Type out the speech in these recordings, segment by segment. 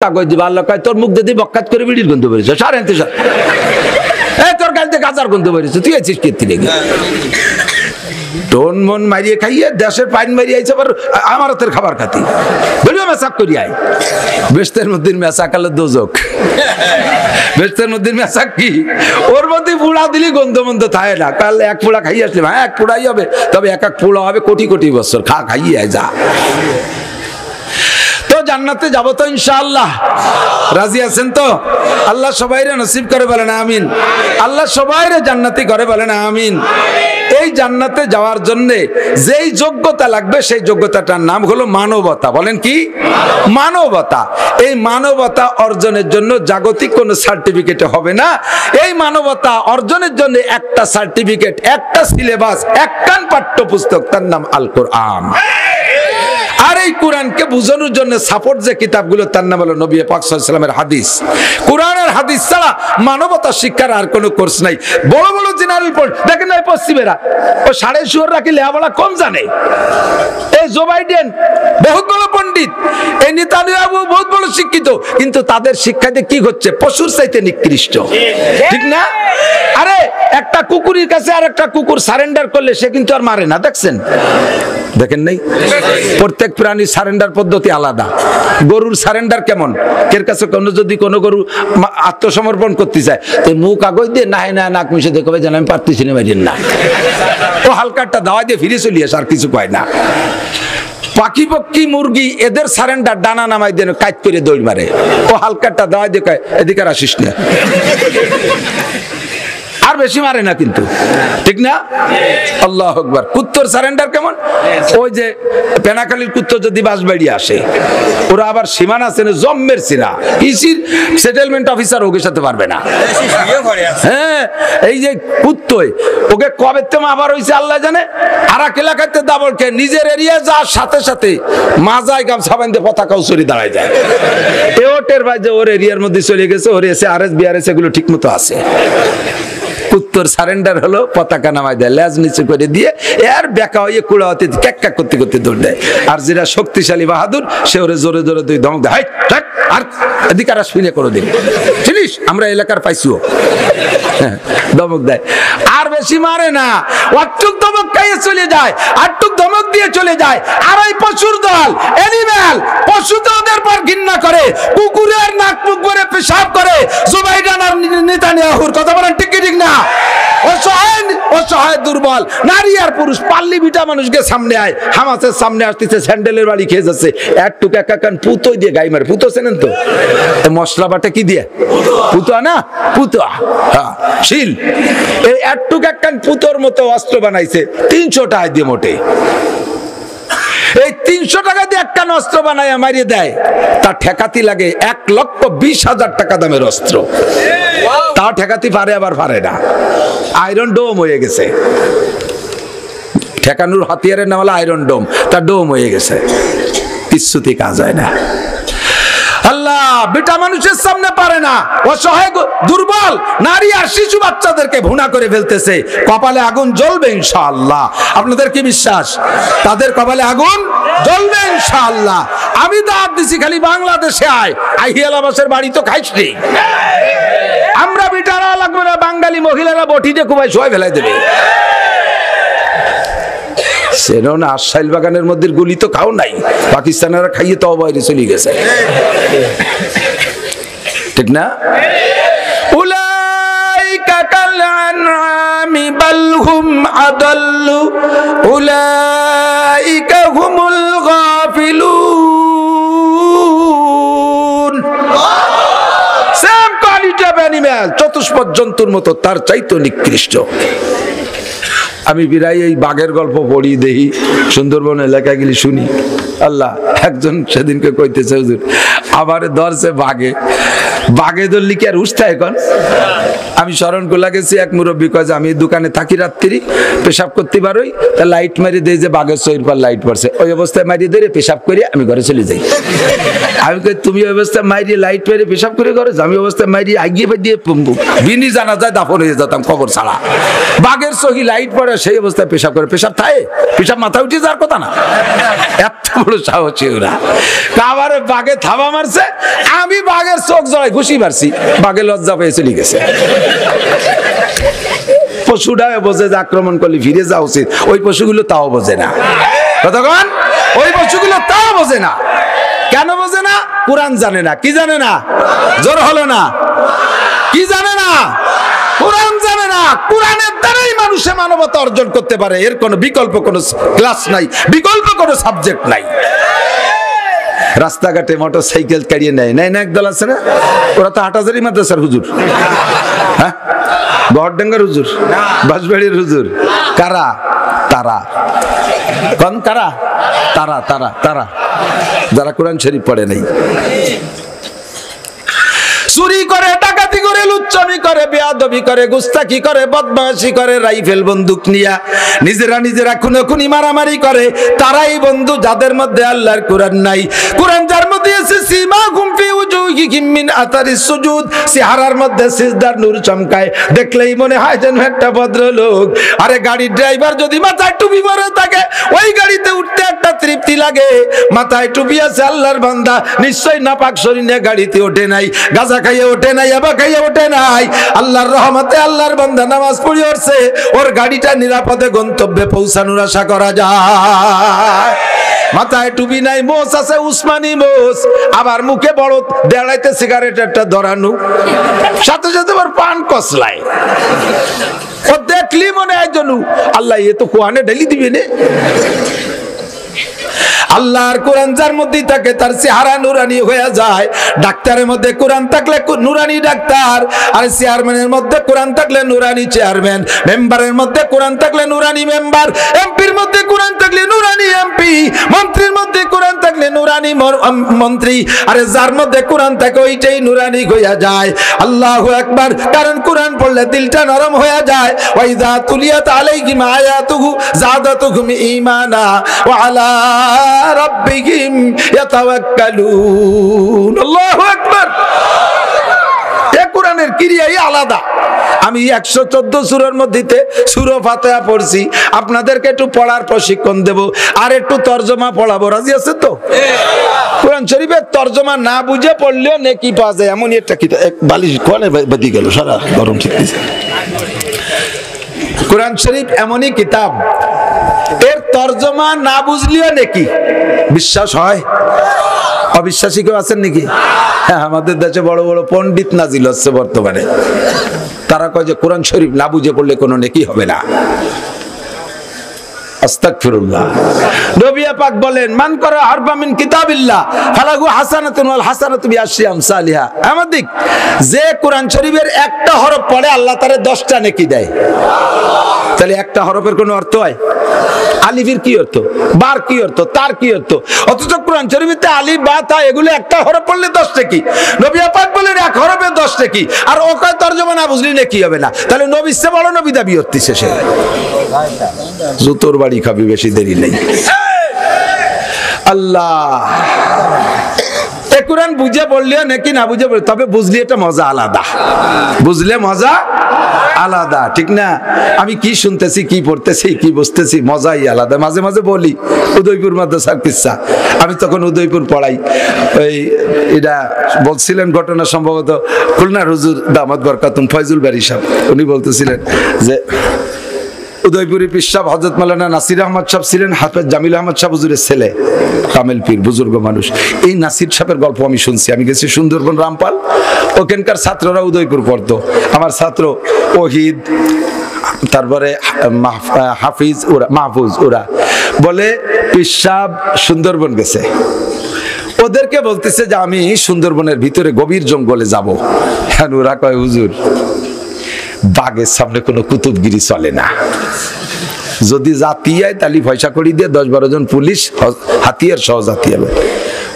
কাগজ দিবা আল্লাহ কয় তোর মুখ দিয়ে বক্কাত করে বিড়ির গন্ধ বেরিয়েছে সার আনতে সার এই তোর গাল দিয়ে গাজার গন্ধ বেরিয়েছে তুই আছিস কে তিলে টোন মন মারিয়ে খাইয়ে দেশের পাইন মারিয়ে আইছে আবার আমার হাতের খাবার খাতি ভিডিও মেসাক করি আয় বেস্তের মধ্যে মেসাক আলো দোজক বেস্তের মধ্যে মেসাক কি ওর মধ্যে পুড়া দিলি গন্ধ মন্ধ থাকে না কাল এক পোড়া খাইয়ে আসলে হ্যাঁ এক পোড়াই হবে তবে এক এক পোড়া হবে কোটি কোটি বছর খাইয়ে আয় যা জান্নাতে যাব তো ইনশাআল্লাহ রাজি আছেন তো আল্লাহ সবাইরে নসিব করে বলেন আমিন আল্লাহ সবাইরে জান্নাতি করে বলেন আমিন এই জান্নাতে যাওয়ার জন্য যেই যোগ্যতা লাগবে সেই যোগ্যতাটার নাম হলো মানবতা বলেন কি মানবতা এই মানবতা অর্জনের জন্য জাগতিক কোনো সার্টিফিকেট হবে না এই মানবতা অর্জনের জন্য একটা সার্টিফিকেট একটা সিলেবাস একখান পাঠ্যপুস্তক তার নাম আল কোরআন আর এই কোরআনকে বোঝানোর জন্য সাপোর্ট যে কিতাবগুলো তার নাম হলো নবী পাক সাল্লাল্লাহু আলাইহি ওয়াসাল্লামের হাদিস কোরআনের হাদিস ছাড়া মানবতা শিক্ষার আর কোনো কোর্স নাই বড় বড় জেনারেল পোস্ট দেখেন এই পশ্চিমেরা ও সাড়ে শুয়োর রাখি লেখাপড়া কম জানে এই জো বাইডেন বহুত বড় পণ্ডিত এই নেতানিয়াহু বহুত বড় শিক্ষিত কিন্তু তাদের শিক্ষাতে কি হচ্ছে পশুর চাইতে নিকৃষ্ট ঠিক না আরে একটা কুকুরের কাছে আর একটা কুকুর সারেন্ডার করলে সে কিন্তু আর মারে না দেখছেন দেখেন নাই প্রত্যেক প্রাণীর সারেন্ডার পদ্ধতি আলাদা গরুর সারেন্ডার কেমন এর কাছে কোনো যদি কোনো গরু আত্মসমর্পণ করতে চায় তো মুখ কাগজ দিয়ে না না নাক মিশে দেখবে যেন আমি পারতেছি না মারিন না ও হালকাটা দাওয়া দিয়ে ফিরে চলে আসে আর কিছু কয় না পাখি পক্ষী মুরগি এদের সারেন্ডার ডানা নামাই দেন কাজ করে দৌড় মারে ও হালকাটা দাওয়া দিয়ে কয় এদিকে আসিস না আর বেশি মারে না কিন্তু ঠিক না আল্লাহু আকবার কুত্তর সারেন্ডার কেমন ওই যে পেনাখালীর কুত্ত যদি বাসবাড়ি আসে ওরা আবার সীমানা আছে না জম্মের সিনা ইসির সেটেলমেন্ট অফিসার ওকে সাথে পারবে না হ্যাঁ এই যে কুত্তই ওকে কবে তো আবার হইছে আল্লাহ জানে আর এক এলাকাতে দাবল খেয়ে নিজের এরিয়া যাওয়ার সাথে সাথে মাজায় গামছা বাঁধে পতাকাও সরি দাঁড়ায় যায় এওটের ভাই যে ওর এরিয়ার মধ্যে চলে গেছে ওর এসে আরএস বিআরএস এগুলো ঠিক মতো আছে কুত্তর সারেন্ডার হলো পতাকা নামাই দেয় লেজ নিচে করে দিয়ে এর বেকা হয়ে কুড়াতে ক্যাক্কা করতে করতে দৌড় দেয় আর যেটা শক্তিশালী বাহাদুর সে ওরে জোরে জোরে দুই ধমক দেয় আর এদিকে আর শুনে করে দিন চিনিস আমরা এলাকার পাইছিও ধমক দেয় আর বেশি মারে না অটুক ধমক খাইয়ে চলে যায় আটটুক ধমক দিয়ে চলে যায় আর এই পশুর দল অ্যানিম্যাল পশু তো ওদের পর ঘৃণা করে কুকুরের নাক মুখ ভরে পেশাব করে জুবাইদান আর নেতানিয়াহুর কথা বলেন ঠিক ঠিক না অসহায় দুর্বল নারী আর পুরুষ পাল্লি বিটা মানুষকে সামনে আয় হামাসের সামনে আসতেছে স্যান্ডেলের বাড়ি খেয়ে যাচ্ছে একটুক একাকান পুতোই দিয়ে গাই মারে পুতো চেনেন তো মশলা বাটা কি দিয়ে পুতোয়া না পুতোয়া হ্যাঁ শিল এই একটুক একখান পুতোর মতো অস্ত্র বানাইছে 300 টাকা দিয়ে মোটে এই 300 টাকা দিয়ে একটা অস্ত্র বানায় মারিয়ে দেয় তার ঠেকাতি লাগে 1,20,000 টাকা দামের অস্ত্র তা ঠেকাতি পারে আবার পারে না আয়রন ডোম হয়ে গেছে ঠেকানোর হাতিয়ারের নাম হলো আয়রন ডোম তার ডোম হয়ে গেছে কিছুতেই কাজ হয় না আল্লাহ বেটা মানুষের সামনে পারে না অসহায় দুর্বল নারী আর শিশু বাচ্চাদেরকে ভুনা করে ফেলতেছে কপালে আগুন জ্বলবে ইনশাআল্লাহ আপনাদের কি বিশ্বাস তাদের কপালে আগুন জ্বলবে ইনশাআল্লাহ আমি দাঁত দিছি খালি বাংলাদেশে আহিয়ালাবাসের বাড়ি তো খাইস নি আমরা বেটারা লাগবে না বাঙালি মহিলারা বটিতে কুবাই শোয় ফেলাই দেবে সেরকম আশাইল বাগানের মধ্যে গুলি তো খাও নাই পাকিস্তানেরা খাইয়ে তো বাইরে চলে গেছে ঠিক না উলাইকা কাল আনআমি বাল হুম আদাল্লু উলাইকা হুমুল গাফিলুন সেম কোয়ালিটি অফ অ্যানিমাল চতুষ্পদ জন্তুর মতো তার চাইতে নিকৃষ্ট আমি বিরাই এই বাঘের গল্প পড়ি দেখি সুন্দরবন এলাকায় গেলে শুনি আল্লাহ একজন সেদিনকে কইতেছে হুজুর আবার ধরছে বাঘে ধরলি কি আর উঠতে এখন আমি শরণখোলা গেছি, এক মুরব্বী কয় যে আমি দোকানে থাকি, রাত্রি পেশাব করতে পারোই, তা লাইট মারি দেয় যে বাঘের চোখের পর লাইট পড়ছে, ওই অবস্থায় মারিয়ে ধরে পেশাব করে আমি ঘরে চলে যাই। আমি কই তুমি ওই অবস্থায় মারিয়ে লাইট মেরে পেশাব করে ঘরে, আমি অবস্থায় মারিয়ে আগিয়ে দিয়ে বিনি জানা যায় দাফন হয়ে যেতাম খবর ছাড়া। বাঘের চোখে লাইট পড়ে সেই অবস্থায় পেশাব করে, পেশাব থাকে, পেশাব মাথা উঠে যাওয়ার কথা না, এত বড় সাহসী ওরা। আবার বাঘে থাবা মারছে, আমি বাঘের চোখ জড়াই ঘুষি মারছি, বাঘে লজ্জা পেয়ে চলে গেছে। পশুটা বোঝে যে আক্রমণ করলে ফিরে যাওয়া উচিত, ওই পশুগুলো তাও বোঝে না। কতক্ষণ ওই পশুগুলো তাও বোঝে না। কেন বোঝে না? কোরআন জানে না। কি জানে না? জোর হলো না। কি জানে না? কোরআন জানে না। কোরআনের দ্বারাই মানুষে মানবতা অর্জন করতে পারে, এর কোনো বিকল্প কোনো ক্লাস নাই, বিকল্প কোনো সাবজেক্ট নাই। রাস্তাঘাটে মোটর সাইকেল কাড়িয়ে নেয় না একদল আছে না, ওরা তো হাটাজারি মাদ্রাসার হুজুর, হ্যাঁ বহরডাঙ্গার হুজুর, বাঁশবাড়ির হুজুর। কারা? তারা। কোন কারা? তারা তারা তারা যারা কোরআন শরীফ পড়ে নাই। চুরি করে, ডাকাতি করে, লুচ্চামি করে, বেয়াদবি করে, গুস্তাখি করে, বদমাশি করে, রাইফেল বন্দুক নিয়া নিজেরা খুনোখুনি মারামারি করে, তারাই বন্ধু যাদের মধ্যে আল্লাহর কোরআন নাই। কোরআন যার মধ্যে আছে সীমাহুম ফি উজুহিহিম মিন আতারিস সুজুদ, চেহারার মধ্যে সিজদার নূর চমকায়, দেখলেই মনে হয় যেন একটা ভদ্রলোক। আরে গাড়ির ড্রাইভার যদি মাথায় টুপি পরে থাকে, ওই গাড়িতে উঠতে একটা তৃপ্তি লাগে। মাথায় টুপি আছে আল্লাহর বান্দা, নিশ্চয়ই নাপাক শরীরে গাড়িতে ওঠে নাই, গাজা খাইয়ে ওঠে নাই, আবা খাইয়ে ওঠে নাই। আল্লাহর রহমতে আল্লাহর বান্দা নামাজ পড়ে উঠছে, ওর গাড়িটা নিরাপদে গন্তব্যে পৌঁছানোর আশা করা যায়। মাথায় টুপি নাই, মোচ আছে উসমানী মোচ, আবার মুখে বড় দেড়াইতে সিগারেট একটা ধরানো, সাথে সাথে আবার পান কসলায়। ও দেখলি মনে হয় জনু আল্লাহ এ তো কোরআনে ঢেলি দিবে নে। আল্লাহর কোরআন যার মধ্যে থাকে তার চেহারা নুরানি হয়ে যায়। ডাক্তারের মধ্যে কোরআন থাকলে নুরানি ডাক্তার, আর চেয়ারম্যানের মধ্যে কোরআন থাকলে নুরানি চেয়ারম্যান, মেম্বারের মধ্যে কোরআন থাকলে নুরানি মেম্বার, এমপির মধ্যে কোরআন থাকলে নুরানি এমপি, মন্ত্রীর মধ্যে কোরআন থাকলে নুরানি মন্ত্রী। আরে যার মধ্যে কোরআন থাকে ওইটাই নুরানি হয়ে যায়। আল্লাহু আকবার। কারণ কোরআন পড়লে দিলটা নরম হয়ে যায়। ওয়াইদা তুলিয়াত আলাইহিম আয়াতুহু যাদাতুহুম ঈমানা ওয়া আলা রাব্বিহিম ইয়াতাওয়াক্কালুন। আল্লাহু আকবার। এই কোরআনের ক্রিয়াই আলাদা। আমি 114 সূরার মধ্যে সূরা ফাতিহা পড়ছি, আপনাদেরকে একটু পড়ার প্রশিক্ষণ দেব, আর একটু তরজমা পড়াবো। রাজি আছে তো? কোরআন শরীফের তরজমা না বুঝে পড়লেও নেকি পাওয়া যায়, এমন একটা কিতাব। এক বালিশ কোণে বেঁধে গেল, সারা গরম ঠিক আছে। কোরআন শরীফ এমনই কিতাব, এর তরজমা না বুঝলেও নেকি। বিশ্বাস হয়? অবিশ্বাসী কেউ আছেন নাকি? হ্যাঁ, আমাদের দেশে বড় বড় পণ্ডিত নাজিল হচ্ছে বর্তমানে, তারা কয় যে কোরআন শরীফ না বুঝে পড়লে কোনো নেকি হবে না। আস্তাগফিরুল্লাহ। নবী পাক বলেন, মান করা হারফা মিন কিতাবিল্লাহ ফালাহু হাসানাতুন ওয়াল হাসানাতু বিআশরি আমসালিহা। আমাদের যে কোরআন শরীফের একটা হরফ পড়ে আল্লাহ তারে 10টা নেকি দেয়। তাহলে একটা হরফের কোনো অর্থ হয়? আলিফের কি অর্থ, বার কি অর্থ, তার কি অর্থ? অথচ কোরআন শরীফে আলিফ বা তা এগুলো একটা হরফ পড়লে 10 নেকি। নবী পাক বলেন এক হরফে 10 নেকি, আর ও কয় তরজমা না বুঝলি নেকি হবে না। তাহলে নবীর চেয়ে বড় নবী দাবি করতেছে সে। জুতোর বাড়ি খাবি, বেশি দেরি নেই। আল্লাহ কোরআন বুঝে পড়লেও নাকি না বুঝে পড়লে, তবে বুঝলি এটা মজা আলাদা, বুঝলে মজা আলাদা, ঠিক না? আমি কি শুনতেছি, কি পড়তেছি, কি বুঝতেছি, মজাই আলাদা। মাঝে মাঝে বলি উদয়পুর মাদ্রাসার কিচ্ছা, আমি তখন উদয়পুর পড়াই। ওই এটা বলছিলেন ঘটনা সম্ভবত খুলনার হুজুর দামাত বরকাতুম ফয়জুল বারী সাহেব, উনি বলতেছিলেন যে উদয়পুরি পীর সাহেব হযরত মাওলানা নাসির আহমদ সাহেব ছিলেন হাফেজ জামিল আহমদ সাহেব হুজুরের ছেলে, কামেল পীর, বুজুর্গ মানুষ। এই নাসির সাহেবের গল্প আমি শুনছি। আমি গেছি সুন্দরবন রামপাল, ওখানকার ছাত্ররা উদয়পুর পড়তো। আমার ছাত্র ওহিদ, তারপরে হাফিজ, ওরা মাহফুজ, ওরা বলে পীর সাহেব সুন্দরবন গেছে। ওদেরকে বলতেছে যে আমি সুন্দরবনের ভিতরে গভীর জঙ্গলে যাব। হ্যাঁ, ওরা কয় হুজুর বাঘের সামনে কোনো কুতুবগিরি চলে না, যদি জাতি হয় তাহলে পয়সা করি দিয়ে 10-12 জন পুলিশ হাতিয়ার সহ জাতি হবে।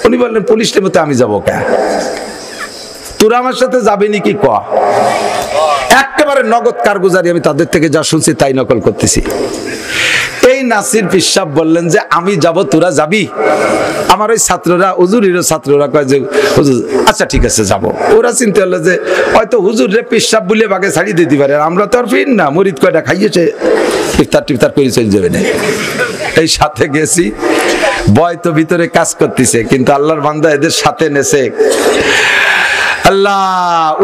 উনি বললেন পুলিশ টেমতে আমি যাবো কে, তোরা আমার সাথে যাবে নাকি ক? একটা একেবারে নগদ কারগুজারি, আমি তাদের থেকে যা শুনছি তাই নকল করতেছি। এই নাসির পীর সাহেব বললেন যে আমি যাব, তোরা যাবি? আমার ওই ছাত্ররা, হুজুরেরও ছাত্ররা কয় যে হুজুর আচ্ছা ঠিক আছে যাব। ওরা চিন্তা হলো যে হয়তো হুজুর রে পীর সাহেব বলে বাগে ছাড়িয়ে দিতে পারে, আমরা তো আর ফির না, মরিদ কয়টা খাইয়েছে ইফতার টিফতার করে চলে যাবে না। এই সাথে গেছি, বয় তো ভিতরে কাজ করতেছে, কিন্তু আল্লাহর বান্দা এদের সাথে নেছে। আল্লাহ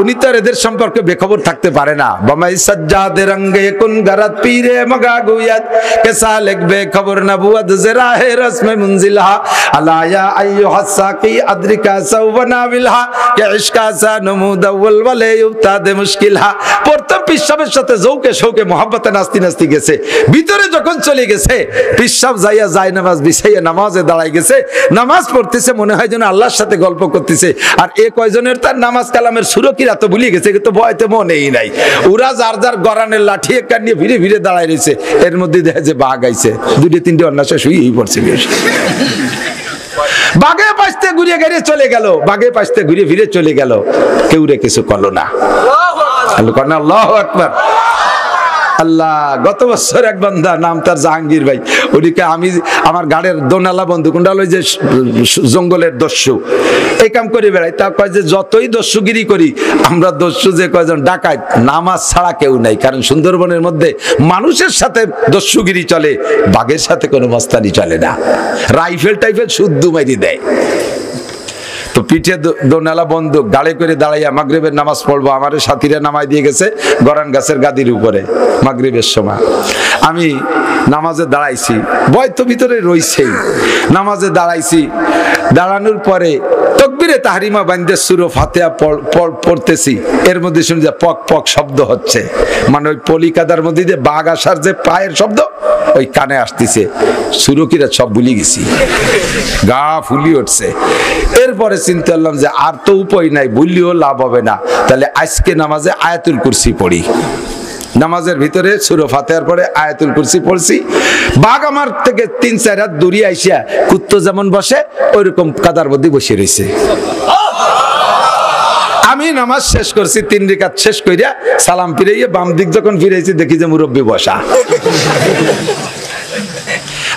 উনি তো এদের সম্পর্কে বেখবর থাকতে পারে না। বামাই সাজ্জাদে রঙ্গে কুন গরাত পীরে মগা গুয়াত কে সালেক বেখবর নবুয়ত জরা হে রসমে মুনজিলহা আলায়া আইয়ুহাস সাকি আদরিকা সাওবনা বিলহা কে ইশকা সা নমুদ আউয়াল ওয়ালে ইউতাদে মুশকিলহা। প্রথম পিসাবের সাথে জৌকে শৌকে মোহাব্বতে নাস্তি নাস্তি গেছে, ভিতরে যখন চলে গেছে পিসাব যাইয়া যায় নামাজ বিছাইয়া নামাজে দাঁড়ায় গেছে, নামাজ পড়তেছে, মনে হয় যেন আল্লাহর সাথে গল্প করতেছে। আর এ কয়জনের তার নামাজ কালামের সুরকিরা তো ভুলে গেছে, কিন্তু ভয়তে মনেই নাই। ওরা যার যার গরানের লাঠি একটা নিয়ে ভিড়ে ভিড়ে দাঁড়ায় রয়েছে, এর মধ্যে দেখা যে বাঘ আইছে, দুটো তিনটে অন্যাসে শুয়েই পড়ছে। বেশ বাঘে পাশতে ঘুরে গিয়ে চলে গেল, বাঘে পাশতে ঘুরে ফিরে চলে গেল, কেউ রে কিছু করলো না। আল্লাহু আকবার। আল্লাহ, গত বছর এক বান্দা, নাম তার জাহাঙ্গীর ভাই, ওদিকে আমি আমার গাড়ির দোনালা বন্ধু কোনটা হলো যে জঙ্গলের দস্যু, এই কাম করে বেড়াই। তা কয় যে যতই দস্যুগিরি করি আমরা, দস্যু যে কয়জন ডাকাত, নামাজ ছাড়া কেউ নাই। কারণ সুন্দরবনের মধ্যে মানুষের সাথে দস্যুগিরি চলে, বাঘের সাথে কোনো মস্তানি চলে না। রাইফেল টাইফেল শুদ্ধ মারি দেয়। তো পিঠে দোনালা বন্দুক, গাড়ি করে দাঁড়াইয়া মাগরিবের নামাজ পড়বো, আমার সাথীরা নামাই দিয়ে গেছে গরান গাছের গাদির উপরে মাগরিবের সময়। আমি নামাজে দাঁড়াইছি, ভয় তো ভিতরে রইছেই। নামাজে দাঁড়াইছি, দাঁড়ানোর পরে তাকবীরে তাহরিমা বান্দে সূরা ফাতিহা পড়তেছি, এর মধ্যে শুনি যে পক পক শব্দ হচ্ছে, মানে ওই পলিকাদার মধ্যে দিয়ে বাঘ আসার যে পায়ের শব্দ ওই কানে আসতেছে। সুরকিরা সব ভুলে গেছি, গা ফুলি উঠছে। এরপরে চিন্তা করলাম যে আর তো উপায় নাই, বললেও লাভ হবে না, তাহলে আজকে নামাজে আয়াতুল কুরসি পড়ি। নামাজের ভিতরে সূরা ফাতিহার পরে আয়াতুল কুরসি পড়ছি। বাঘ আমার থেকে 3-4 হাত দূরে আইসা কুত্তো যেমন বসে ওইরকম কাদার মধ্যে বসে রয়েছে। আমি নামাজ শেষ করছি, 3 রাকাত শেষ কইরা সালাম ফিরাইয়া বাম দিক যখন ফিরাইছি, দেখি যে মুরব্বি বসা।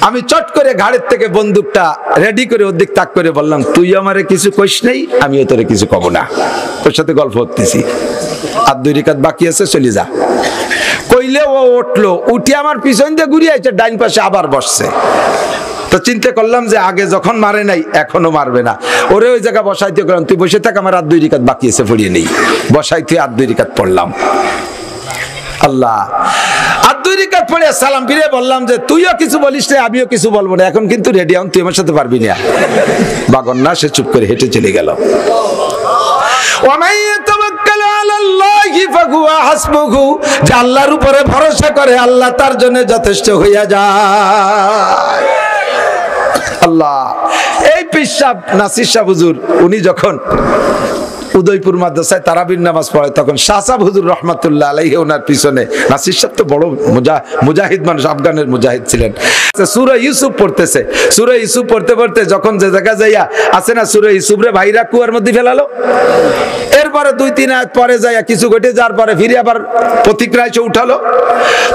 আমি চট করে ঘাড়ের থেকে বন্দুকটা রেডি করে ওর দিক তাক করে বললাম, তুই আমারে কিছু কইস নাই, আমিও তোরে কিছু কব না, তোর সাথে গল্প করতেছি, আর 2 রাকাত বাকি আছে, চলে যা। কইলে ও উঠলো, উঠে আমার পিছন দিয়ে ঘুরিয়ে আইছে, ডাইন পাশে আবার বসছে। তো চিন্তা করলাম যে আগে যখন মারে নাই এখনো মারবে না, ওরে ওই জায়গা বসাইতে গেলাম, তুই বসে থাক, আমার আর 2 রাকাত বাকি আছে, পড়িয়ে নেই। বসাইতে আর 2 রাকাত পড়লাম। আল্লাহ, আর 2 রাকাত পড়ে সালাম ফিরে বললাম যে তুইও কিছু বলিস না, আমিও কিছু বলবো না, এখন কিন্তু রেডি হন, তুই আমার সাথে পারবি না। বাগন না, সে চুপ করে হেঁটে চলে গেল। যে আল্লাহর উপরে ভরসা করে আল্লাহ তার জন্য যথেষ্ট হইয়া যায়। আল্লাহ, এই পীর সাহেব নাসির শাহ হুজুর, উনি যখন উদয়পুর মাদ্রাসায় তারাবির নামাজ পড়ে, তখন শাহ সাহেব হুজুর রহমাতুল্লাহ আলাইহি ওনার পিছনে, নাসির সাহেব তো বড় মুজাহিদ মানুষ, আফগানের মুজাহিদ ছিলেন, সূরা ইউসুফ পড়তেছে। সূরা ইউসুফ পড়তে পড়তে যখন যে জায়গা যাইয়া আছে না, সূরা ইউসুফ রে ভাইরা কুয়ার মধ্যে ফেলালো, এরপরে 2-3 আয়াত পরে যাইয়া কিছু ঘটে যাওয়ার পরে ফিরে আবার প্রতিক্রিয়া উঠালো।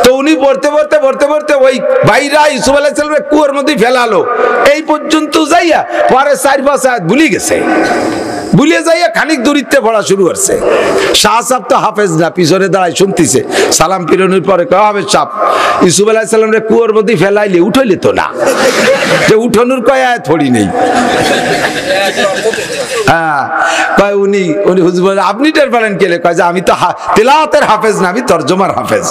তো উনি পড়তে পড়তে পড়তে পড়তে ওই ভাইরা ইউসুফ আলাইহিস সালামের কুয়ার মধ্যে ফেলালো, এই পর্যন্ত যাইয়া পরে 4-5 আয়াত ভুলে গেছে। ভুলে যাইয়া খানিক দূরিত্বে পড়া শুরু করছে। শাহ সাহেব তো হাফেজ না, পিছনে দাঁড়ায় শুনতেছে। সালাম ফিরানোর পরে কয়, হাফেজ সাহেব, ইউসুফ আলাইহিস সালামের কুয়ার মধ্যে ফেলাইলে উঠাইলে তো না, যে উঠানোর কয় আয়াত পড়ি নেই। হ্যাঁ, কয় উনি হুজুর বলে, আপনি টের পেলেন কেলে? কয় যে আমি তো তিলাওয়াতের হাফেজ না, আমি তরজমার হাফেজ।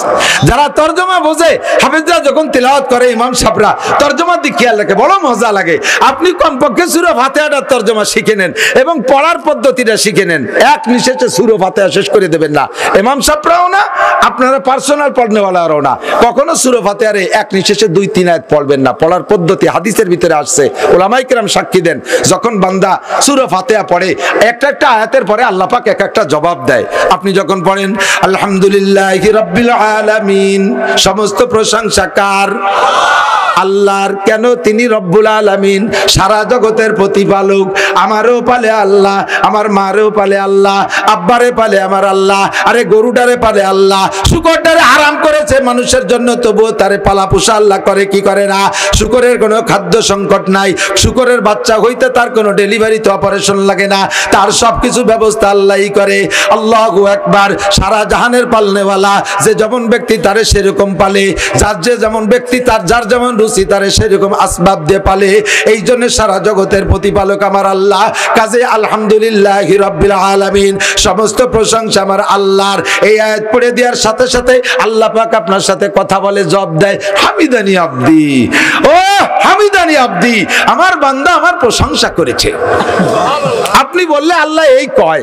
যারা তরজমা বোঝে, হাফেজরা যখন তিলাওয়াত করে, ইমাম সাহেবরা তরজমার দিক খেয়াল রাখে, বড় মজা লাগে। আপনি কমপক্ষে সূরা ফাতিহাটার তরজমা শিখে নেন এবং পড়ার পদ্ধতিটা শিখে নেন, এক নিঃশ্বাসে সূরা ফাতিহা শেষ করে দেবেন না। ইমাম সাহেবরাও না, আপনারা পার্সোনাল পড়নেওয়ালারাও না, কখনো সূরা ফাতিহার এক নিঃশ্বাসে 2-3 আয়াত পড়বেন না। পড়ার পদ্ধতি হাদিসের ভিতরে আসছে, উলামায়ে কেরাম সাক্ষী দেন। যখন বান্দা সূরা ফাতিহা পড়ে, একটা একটা আয়াতের পরে আল্লাহ পাক এক একটা জবাব দেয়। আপনি যখন পড়েন আলহামদুলিল্লাহি রাব্বিল আলামিন, সমস্ত প্রশংসা কার? আল্লাহর। কেন? তিনি রব্বুল আলামিন, সারা জগতের প্রতিপালক। আমারও পালে আল্লাহ, আমার মারেও পালে আল্লাহ, আব্বারে পালে আমার আল্লাহ, আরে গরুটারে পালে আল্লাহ, শুকরটারে হারাম করেছে মানুষের জন্য, তবুও তারে পালা পোষা আল্লাহ করে কি করে না? শুকরের কোনো খাদ্য সংকট নাই, শুকরের বাচ্চা হইতে তার কোনো ডেলিভারি তো অপারেশন লাগে না, তার সবকিছু ব্যবস্থা আল্লাহই করে। আল্লাহু আকবার। সারা জাহানের পালনেওয়ালা, যে যেমন ব্যক্তি তারে সেরকম পালে, যার যে যেমন ব্যক্তি তার যার যেমন রুচি তারে সেরকম আসবাব দিয়ে পালে। এই জন্য সারা জগতের প্রতিপালক আমার আল্লাহ। কাজে আলহামদুলিল্লাহি রাব্বিল আলামিন, সমস্ত প্রশংসা আমার আল্লাহর। এই আয়াত পড়ে দেওয়ার সাথে সাথে আল্লাহ পাক আপনার সাথে কথা বলে, জবাব দেয়, হামিদানি আব্দি, ও হামিদানি আব্দি, আমার বান্দা আমার প্রশংসা করেছে। আপনি বললে আল্লাহ এই কয়,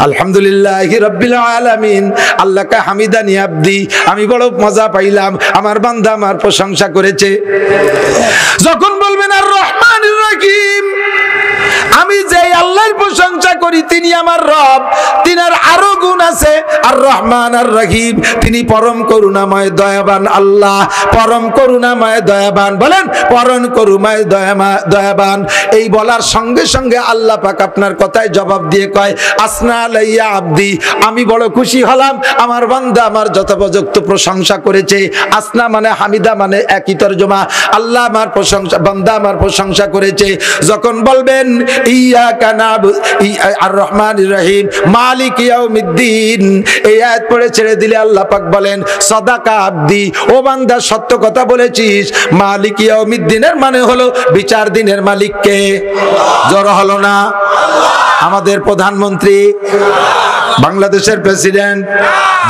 আলহামদুলিল্লাহি রাব্বিল আলামিন, আল্লাহকে হামিদানি আব্দি, আমি বড় মজা পাইলাম, আমার বান্দা আমার প্রশংসা করেছে। যখন বলবেন আর রহমানির রহিম, আমি যে আল্লাহর প্রশংসা করি তিনি আমার রব, তিনার আরো গুণ আছে, আর রহমান আর রহিম, তিনি পরম করুণাময় দয়াবান আল্লাহ, পরম করুণাময় দয়াবান। বলেন পরম করুণাময় দয়াবান। এই বলার সঙ্গে সঙ্গে আল্লাহ পাক আপনার কথায় জবাব দিয়ে কয়, আসনা আলাইয়া আব্দি, আমি বড় খুশি হলাম, আমার বান্দা আমার যথোপযুক্ত প্রশংসা করেছে। আসনা মানে হামিদা মানে একই তরজমা। আল্লাহ আমার প্রশংসা, বান্দা আমার প্রশংসা করেছে। যখন বলবেন ইয়াকা নাবুদু আর রহমানির রহিম মালিক ইয়াউমিদ্দিন, এই আয়াত পড়ে ছেড়ে দিলে আল্লাহ পাক বলেন, সাদাকা আব্দি, ও বান্দা সত্য কথা বলেছিস। মালিক ইয়াউমিদ্দিনের মানে হলো বিচার দিনের মালিক কে? জোর হলো না? আমাদের প্রধানমন্ত্রী, বাংলাদেশের প্রেসিডেন্ট,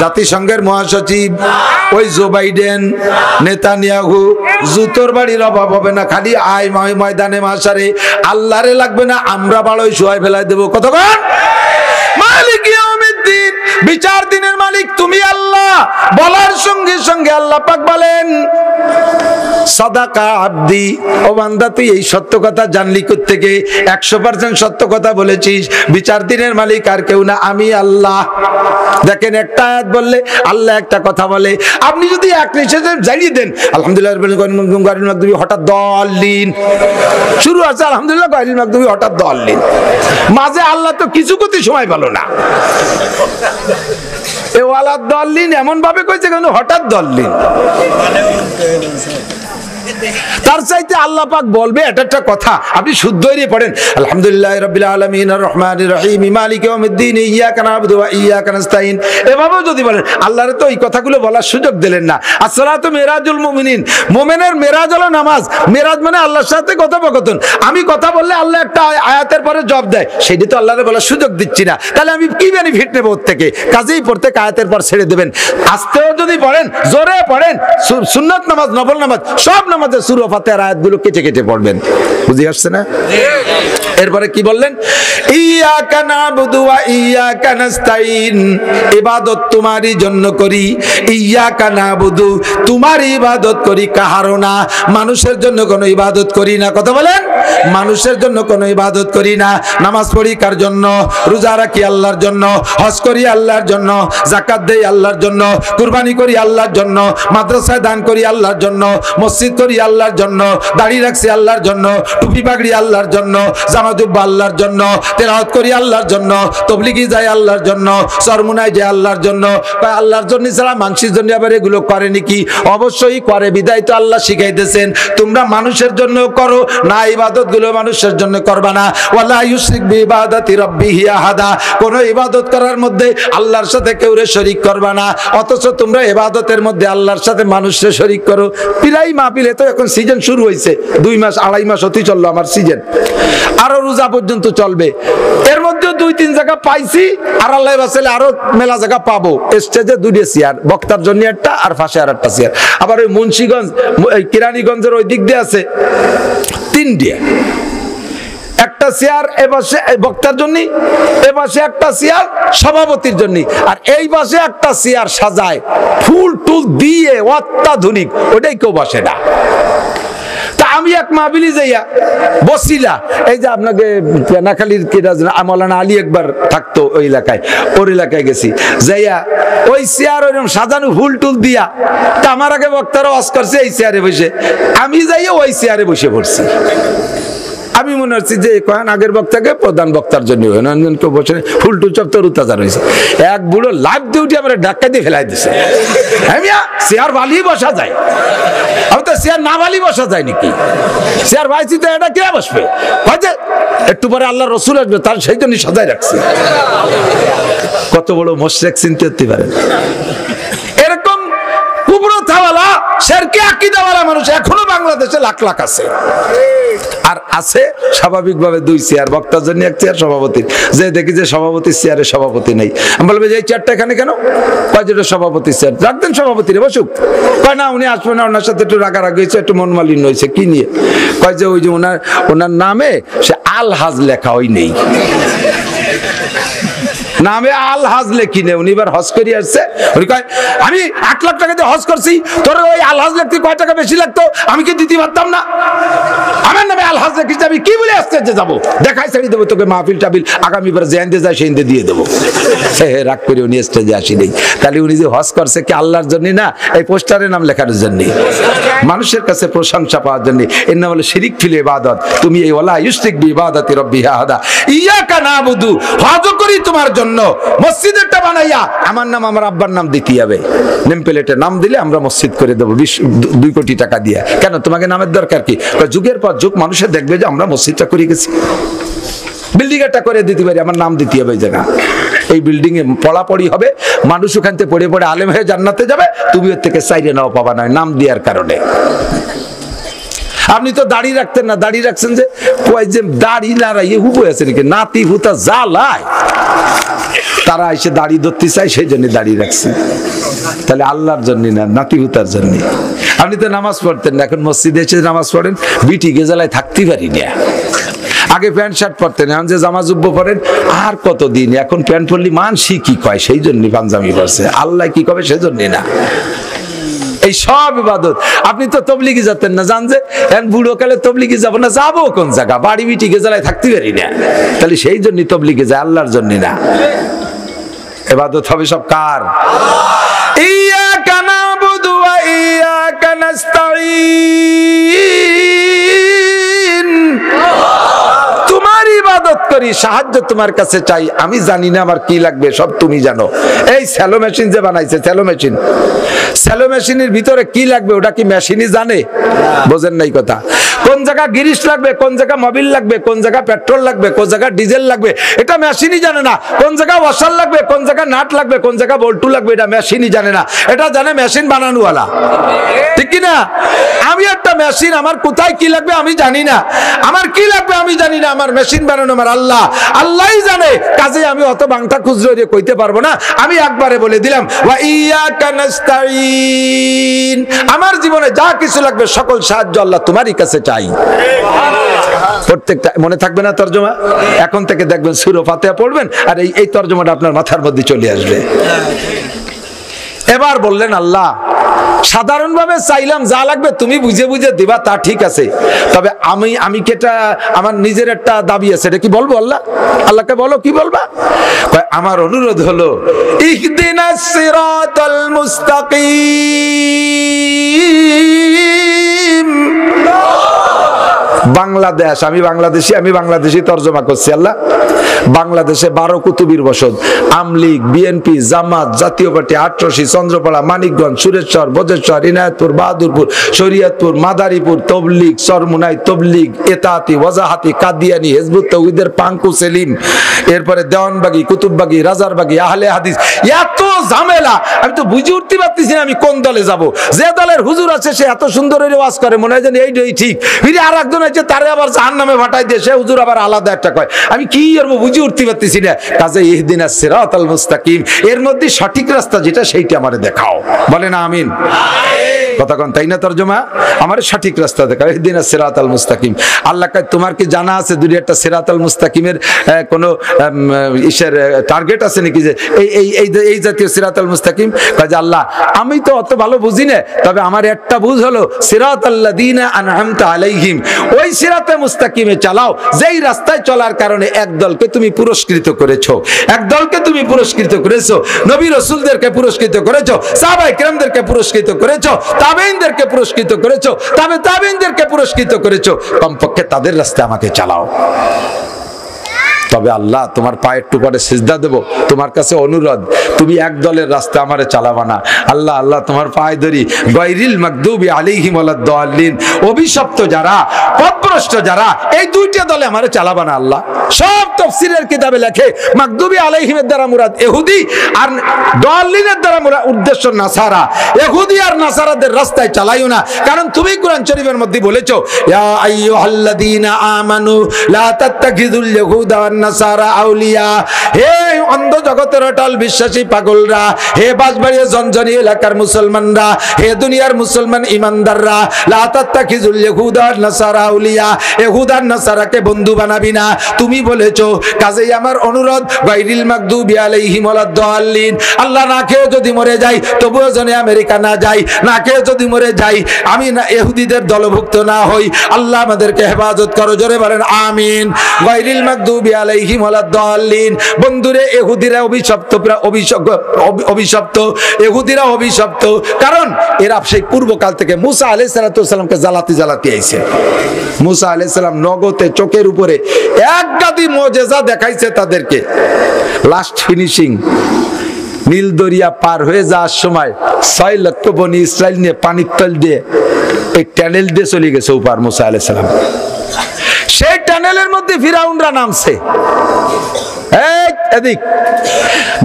জাতিসংঘের মহাসচিব, ওই জো বাইডেন, নেতানিয়াহু, জুতোর বাড়ির অভাব হবে না, খালি আয় ময়দানে মাসারে, আল্লাহরে লাগবে না, আমরা বাড়ই শোয়াই ফেলাই দেবো। কতক্ষণ? মালিক ইয়াউমিদ্দিন, বিচার দিনের মালিক তুমি আল্লাহ। বলার সঙ্গে সঙ্গে আল্লাহ পাক বলেন, সাদাকা আব্দি, ও বান্দা তুই এই সত্য কথা জানলি কোত্থেকে? 100% সত্য কথা বলেছিস। বিচার দিনের মালিক আর কেউ না, আমি আল্লাহ। দেখেন একটা আয়াত বললে আল্লাহ একটা কথা বলে, আপনি যদি এক নিঃশ্বাসে জানিয়ে দেন আলহামদুলিল্লাহ গায়রিল মাগদুবি, হঠাৎ দলিন শুরু আছে, আলহামদুলিল্লাহ গায়রিল মাগদুবি, হঠাৎ দলিন, মাঝে আল্লাহ তো কিছু করতে সময় পেল না। এ ওয়ালা দলিন এমন ভাবে কইছে কেন হঠাৎ দলিন, তার চাইতে আল্লাহ পাক বলবে এটা একটা কথা, আপনি শুদ্ধই পড়েন, আলহামদুলিল্লাহি রাব্বিল আলামিন আর রহমানির রহিম মালিক ইয়াউমিদ্দিন ইয়াকা নাবুদু ওয়া ইয়াকা নাস্তাইন, এভাবেও যদি বলেন, আল্লাহর তো এই কথাগুলো বলার সুযোগ দিলেন না। আসসালাতু মিরাজুল মুমিনিন, মুমিনের মেরাজ হলো নামাজ। মেরাজ মানে আল্লাহর সাথে কথোপকথন। আমি কথা বললে আল্লাহ একটা আয়াতের পরে জবাব দেয়, সেটি তো আল্লাহরে বলার সুযোগ দিচ্ছি না, তাহলে আমি কি বেনিফিট নেব ওর থেকে? কাজেই পড়তে আয়াতের পর ছেড়ে দেবেন। আস্তেও যদি পড়েন, জোরে পড়েন, সুন্নাত নামাজ, নফল নামাজ, সব নামাজের সূরা ফাতিহার আয়াতগুলো কেটে কেটে পড়বেন। বুঝি আসছে না? এরপরে কি বললেন? ইয়াকা নাবুদু ওয়া ইয়াকা নাস্তাইন, ইবাদত তোমারই জন্য করি। ইয়াকা নাবুদু, তোমার ইবাদত করি, কাহারও না। মানুষের জন্য কোনো ইবাদত করি না। কথা বলেন, মানুষের জন্য কোনো ইবাদত করি না। নামাজ পড়ি কার জন্য? রোজা রাখি আল্লাহর জন্য, হজ করি আল্লাহর জন্য, যাকাত দেই আল্লাহর জন্য, কুরবানি করি আল্লাহর জন্য, মাদ্রাসায় দান করি আল্লাহর জন্য, মসজিদ করি আল্লাহর জন্য, দাড়ি রাখছি আল্লাহর জন্য, টুপি পাগড়ি আল্লাহর জন্য, জামা জুব্বা আল্লাহর জন্য, তেলাওয়াত করি আল্লাহর জন্য, তবলিগি যাই আল্লাহর জন্য, সরমুনায় যায় আল্লাহর জন্য। আল্লাহর জন্য ছাড়া মানুষের জন্য আবার এগুলো করে নাকি? অবশ্যই করে, বিদায় তো আল্লাহ শিখাইতেছেন তোমরা মানুষের জন্য করো না, ইবাদত গুলো মানুষের জন্য করবা না। ওয়ালা ইউশরিক বিইবাদাতি রাব্বিহি আহাদা, কোন ইবাদত করার মধ্যে আল্লাহর সাথে কেউরে শরীক করবা না, অথচ তোমরা ইবাদতের মধ্যে আল্লাহর সাথে মানুষকে শরীক করো। প্রায় মাহফিলে তো এখন সিজন শুরু হয়েছে, 2 মাস 2.5 মাস হতেই চললো আমার সিজন, আরো রোজা পর্যন্ত চলবে। এর মধ্যে 2-3 জায়গা পাইছি, আর আল্লাহ বাঁচালে আরো মেলা জায়গা পাবো। স্টেজে 2টা চেয়ার, বক্তার জন্য একটা, আর পাশে আর একটা চেয়ার। আবার ওই মুন্সিগঞ্জ, কিরানীগঞ্জের ওই দিক দিয়ে আছে 3টে, একটা চেয়ার এ পাশে বক্তার জন্য, এ পাশে একটা চেয়ার সভাপতির জন্য, আর এই পাশে একটা চেয়ার সাজায় ফুল টুল দিয়ে অত্যাধুনিক, ওটাই কেউ বসে না। তা আমি এক মাহফিলে যাইয়া বসিলা, এই যে আপনাকে পেনাখালীর মৌলানা আলী একবার থাকতো ওই এলাকায়, ওর এলাকায় গেছি, যাইয়া ওই চেয়ার ওইরকম সাজানো ফুল টুল দিয়া, তা আমার আগে বক্তারা ওয়াজ করছে এই চেয়ারে বসে, আমি যাইয়া ওই চেয়ারে বসে পড়ছি। আমি মনে হচ্ছি যে কয়েন আগের বক্তাকে প্রধান বক্তার জন্য কেউ বসে ফুল টুল সব তরুতাজা রয়েছে। এক বুড়ো লাভ দিয়ে উঠে আমার ধাক্কা দিয়ে ফেলাই দিছে। চেয়ার বালি বসা যায়, আমি তো চেয়ার না বালি বসা যায় নাকি? চেয়ার বাইছি তো এটা কে বসবে? হয়তো একটু পরে আল্লাহ রসুল আসবে, তার সেই জন্য সাজায় রাখছে। কত বড় মোশরেক চিনতে হতে পারে। এরকম কুবরতাওয়ালা শিরকে আকীদাওয়ালা মানুষ এখনো বাংলাদেশে লাখ লাখ আছে। আর আছে স্বাভাবিকভাবে দুই চেয়ার, বক্তার জন্য এক চেয়ার, সভাপতির। যে দেখি যে সভাপতির চেয়ারে সভাপতি নেই, আমি বলবো যে এই চেয়ারটা এখানে কেন? কয় যেটা সভাপতির চেয়ার, রাখবেন সভাপতিরে বসুক। কয় না উনি আসবে না, ওনার সাথে একটু রাগারাগি হয়েছে, একটু মন মালিন্য হয়েছে। কি নিয়ে? কয় যে ওই যে ওনার নামে সে আলহাজ লেখা ওই নেই, নামে আলহাজ লেখি নেই। উনি এবার হজ করে আসছে, উনি কয় আমি 8 লাখ টাকা দিয়ে হজ করছি, তোর ওই আলহাজ লিখতে কয় টাকা বেশি লাগতো, আমি কি দিতে পারতাম না? আমার নামে আলহাজ লিখিস, আমি কি বলে আসতে যাবো? দেখাই ছেড়ে দেবো তোকে, মাহফিল টাবিল আগামীবার যে এনদে যায় সেই দিয়ে দেবো। রাগ করে উনি স্টেজে আসি নেই। তাহলে উনি যে হজ করছে কি আল্লাহর জন্য না, এই পোস্টারে নাম লেখার জন্য, মানুষের কাছে প্রশংসা পাওয়ার জন্য। এর নাম হলো শিরিক ফিল ইবাদত। তুমি এই ওয়ালা ইউশরিক বি ইবাদাতি রাব্বিহি আহাদা, ইয়াকা নাবুদু, হজ করি তোমার জন্য। মসজিদটা বানাইয়া আমার নাম আমার আব্বার নাম দিতে হবে, নেম প্লেটে নাম দিলে আমরা মসজিদ করে দেবো 2 কোটি টাকা দিয়ে। কেন তোমাকে নামের দরকার কি? যুগের পর যুগ মানুষের দেখবে যে আমরা মসজিদটা করে গেছি, বিল্ডিং একটা করে দিতে পারি, আমার নাম দিতে হবে। জায়গা এই বিল্ডিং এ পড়াপড়ি হবে, মানুষ ওখান থেকে পড়ে পড়ে আলেম হয়ে জান্নাতে যাবে, তুমি ওর থেকে চাইরে নাও পাবা না নাম দেওয়ার কারণে। আপনি তো দাড়ি রাখতেন না, দাড়ি রাখছেন যে কয় যে দাড়ি লাড়াইয়ে হুবো আছে নাকি, নাতি হুতা জ্বালায়, তারা এসে দাড়ি ধরতে চায়, সেই জন্য দাড়ি রাখছে। তাহলে আল্লাহর জন্য না, নাতি হুতার জন্য। আপনি তো নামাজ পড়তেন না, এখন মসজিদে এসে নামাজ পড়েন, বিটি গেজালায় থাকতে পারি না। আগে প্যান্ট শার্ট পরতেন, এখন যে জামা জুব্বো পরেন, আর কতদিন এখন প্যান্ট পরলি মানসি কি কয়, সেই জন্য পাঞ্জাবি পরছে, আল্লাহ কি কবে সেই জন্য না। এই সব ইবাদত। আপনি তো তবলিগি যেতেন না, জান যে এখন বুড়ো কালে তবলিগি যাবো না, যাবো কোন জায়গা? বাড়ি বিটি গেজালায় থাকতে পারি না, তাহলে সেই জন্য তবলিগে যায়, আল্লাহর জন্য না। ইবাদত হবে সব কার? ইয়্যাকা না'বুদু ওয়া ইয়্যাকা নাস্তাঈন, তোমার ইবাদত করি, সাহায্য তোমার কাছে চাই, আমি জানি না আমার কি লাগবে, সব তুমি জানো। এই স্যালো মেশিন যে বানাইছে, স্যালো মেশিন, স্যালো মেশিনের ভিতরে কি লাগবে ওটা কি মেশিনই জানে? বোঝেন নাই কথা। কোন জায়গা গিরিশ লাগবে, কোন জায়গা মোবিল লাগবে, কোন জায়গা পেট্রোল লাগবে, কোন জায়গা ডিজেল লাগবে, এটা মেশিনই জানে না। কোন জায়গা ওয়াশার লাগবে, কোন জায়গা নাট লাগবে, কোন জায়গা বল্টু লাগবে, এটা মেশিনই জানে না, এটা জানে মেশিন বানানোওয়ালা। ঠিক কি না? আমি একটা মেশিন, আমার কোথায় কি লাগবে আমি জানি না, আমার কি লাগবে আমি জানি না, আমার মেশিন বানানো আমার আল্লাহ, আল্লাহই জানে। কাজে আমি অত বাংটা খুচরো দিয়ে কইতে পারবো না, আমি একবারে বলে দিলাম ওয়া ইয়্যাকা নাস্তাঈন, আমার জীবনে যা কিছু লাগবে সকল সাহায্য আল্লাহ তোমারই কাছে চাই। প্রত্যেকটা মনে থাকবে না তরজমা? এখন থেকে দেখবেন সূরা ফাতিহা পড়বেন আর এই তরজমাটা আপনার মাথার মধ্যে চলে আসবে। এবার বললেন আল্লাহ, সাধারণভাবে চাইলাম যা লাগবে তুমি বুঝে বুঝে দিবা, তা ঠিক আছে, তবে আমি কেটা আমার নিজের একটা দাবি আছে, এটা কি বলবো? আল্লাহ, আল্লাহকে বলো, কি বলবা? আমার অনুরোধ হলো ইহদিনাস সিরাতাল মুস্তাকিম। বাংলাদেশ, আমি বাংলাদেশি তরজমা করছি। আল্লাহ, বাংলাদেশে 12 কুতুবির বসত, আমলিগ, বিএনপি, জামাত, জাতীয় পার্টি, আটরশি, চন্দ্রপাড়া, মানিকগঞ্জ, সুরেশ্বর, বজেশ্বর, ইনায়তপুর, বাহাদুরপুর, শরীয়তপুর, মাদারীপুর, তবলিগ, সরমুনাই তবলিগ, এতাতি, ওয়াজাহাতি, কাদিয়ানি, হিজবুত তাওহীদের পাঙ্কু সেলিম, এরপরে দেওয়ানবাগি, কুতুববাগি, রাজারবাগি, আহলে হাদিস, এত ঝামেলা, আমি তো বুঝে উঠতে পারতেছি না আমি কোন দলে যাব। যে দলের হুজুর আছে সে এত সুন্দর ওয়াজ করে, মনে হয় যেন এইটাই ঠিক, ফিরে আর একজন আছে তারে আবার জাহান্নামে ফাটাই দিয়ে সে হুজুর আবার আলাদা একটা কয়, আমি কি করব বুঝে উঠতে পারতেছি না। কাজে ইহদিনাস সিরাতাল মুস্তাকিম, এর মধ্যে সঠিক রাস্তা যেটা সেইটা আমারে দেখাও। বলেন আমিন। কথা কোন তাই না তরজমা? আমার সঠিক রাস্তা দেখাও, ইহদিনা সিরাতাল মুস্তাকিম। আল্লাহ কয় তোমার কি জানা আছে দুনিয়াটা সিরাতাল মুস্তাকিমের কোনো ইসের টার্গেট আছে নাকি যে এই জাতীয় সিরাতাল মুস্তাকিম? কয় যে আল্লাহ আমি তো অত ভালো বুঝি না, তবে আমার একটা বুঝ হলো সিরাতাল্লাযীনা আনআমতা আলাইহিম, ওই সিরাতে মুস্তাকিমে চালাও যেই রাস্তায় চলার কারণে এক দলকে তুমি পুরস্কৃত করেছো, এক দলকে তুমি পুরস্কৃত করেছো, নবী রাসূলদেরকে পুরস্কৃত করেছো, সাহাবায়ে কেরামদেরকে পুরস্কৃত করেছো, তাবেঈনদেরকে পুরস্কৃত করেছো, তাবেঈনদেরকে পুরস্কৃত করেছো, কমপক্ষে তাদের রাস্তায় আমাকে চালাও। তবে আল্লাহ তোমার পায়ের টুপারে সিজদা দেব, তোমার কাছে অনুরোধ তুমি এক দলের রাস্তা আমারে চালাবা না। আল্লাহ আল্লাহ তোমার পায়ে ধরি, গায়রিল মাগদুবি আলাইহিম ওয়ালাদ-দাল্লিন, অভিশপ্ত যারা, পথভ্রষ্ট যারা, এই দুইটা দলে আমারে চালাবা না আল্লাহ। সব তাফসীরের কিতাবে লেখে মাগদুবি আলাইহিমের দ্বারা মুরাদ ইহুদি, আর দাল্লিনের দ্বারা মুরাদ উদ্দেশ্য নাসারা। ইহুদি আর নাসারাদের রাস্তায় চালাইও না, কারণ তুমি কোরআন শরীফের মধ্যে বলেছো ইয়া আইয়ুহাল্লাযীনা আমানু লা তাত্তাখিযুল ইয়াহুদা ওয়ান নাসারা আউলিয়া। হে অন্ধ জগতের অটল বিশ্বাসী পাগলরা, হে বাঁশবাড়িয়া জনজনি এলাকার মুসলমানরা, হে দুনিয়ার মুসলমান ইমানদাররা, লা তাত্তাখিযুল ইয়াহুদা ওয়ান নাসারা আউলিয়া, ইহুদ আর নাসারাকে বন্ধু বানাবি না তুমি বলেছো। কাজেই আমার অনুরোধ গায়রিল মাগদুবি আলাইহিম ওয়ালাদ-দাল্লিন, আল্লাহ না খেয়ে যদি মরে যাই তবুও যেন আমেরিকা না যাই, না খেয়ে যদি মরে যাই আমি না ইহুদিদের দলভুক্ত না হই। আল্লাহ আমাদেরকে হেফাজত করো, জোরে বলেন আমিন। গায়রিল মাগদুবি আলাইহিম ওয়ালাদ-দাল্লিন। বন্ধুরে ইহুদিরা অভিশপ্ত, অভিশপ্ত ইহুদিরা অভিশপ্ত, কারণ এরা সেই পূর্বকাল থেকে মুসা আলাইহিস সালামকে জ্বালাতে জ্বালাতে আইছে। মুসা আলাইহিস সালাম নগদে চোখের উপরে এক গাদি মুজিজা দেখাইছে তাদেরকে। লাস্ট ফিনিশিং নীল দরিয়া পার হয়ে যাওয়ার সময় 6 লক্ষ বনি ইসরাইল নিয়ে পানির তল দিয়ে এই টানেল দিয়ে চলে গেছে উপর মুসা আলাইহিস সালাম। সেই টানেলের মধ্যে ফিরাউনরা নামছে। এই এদিক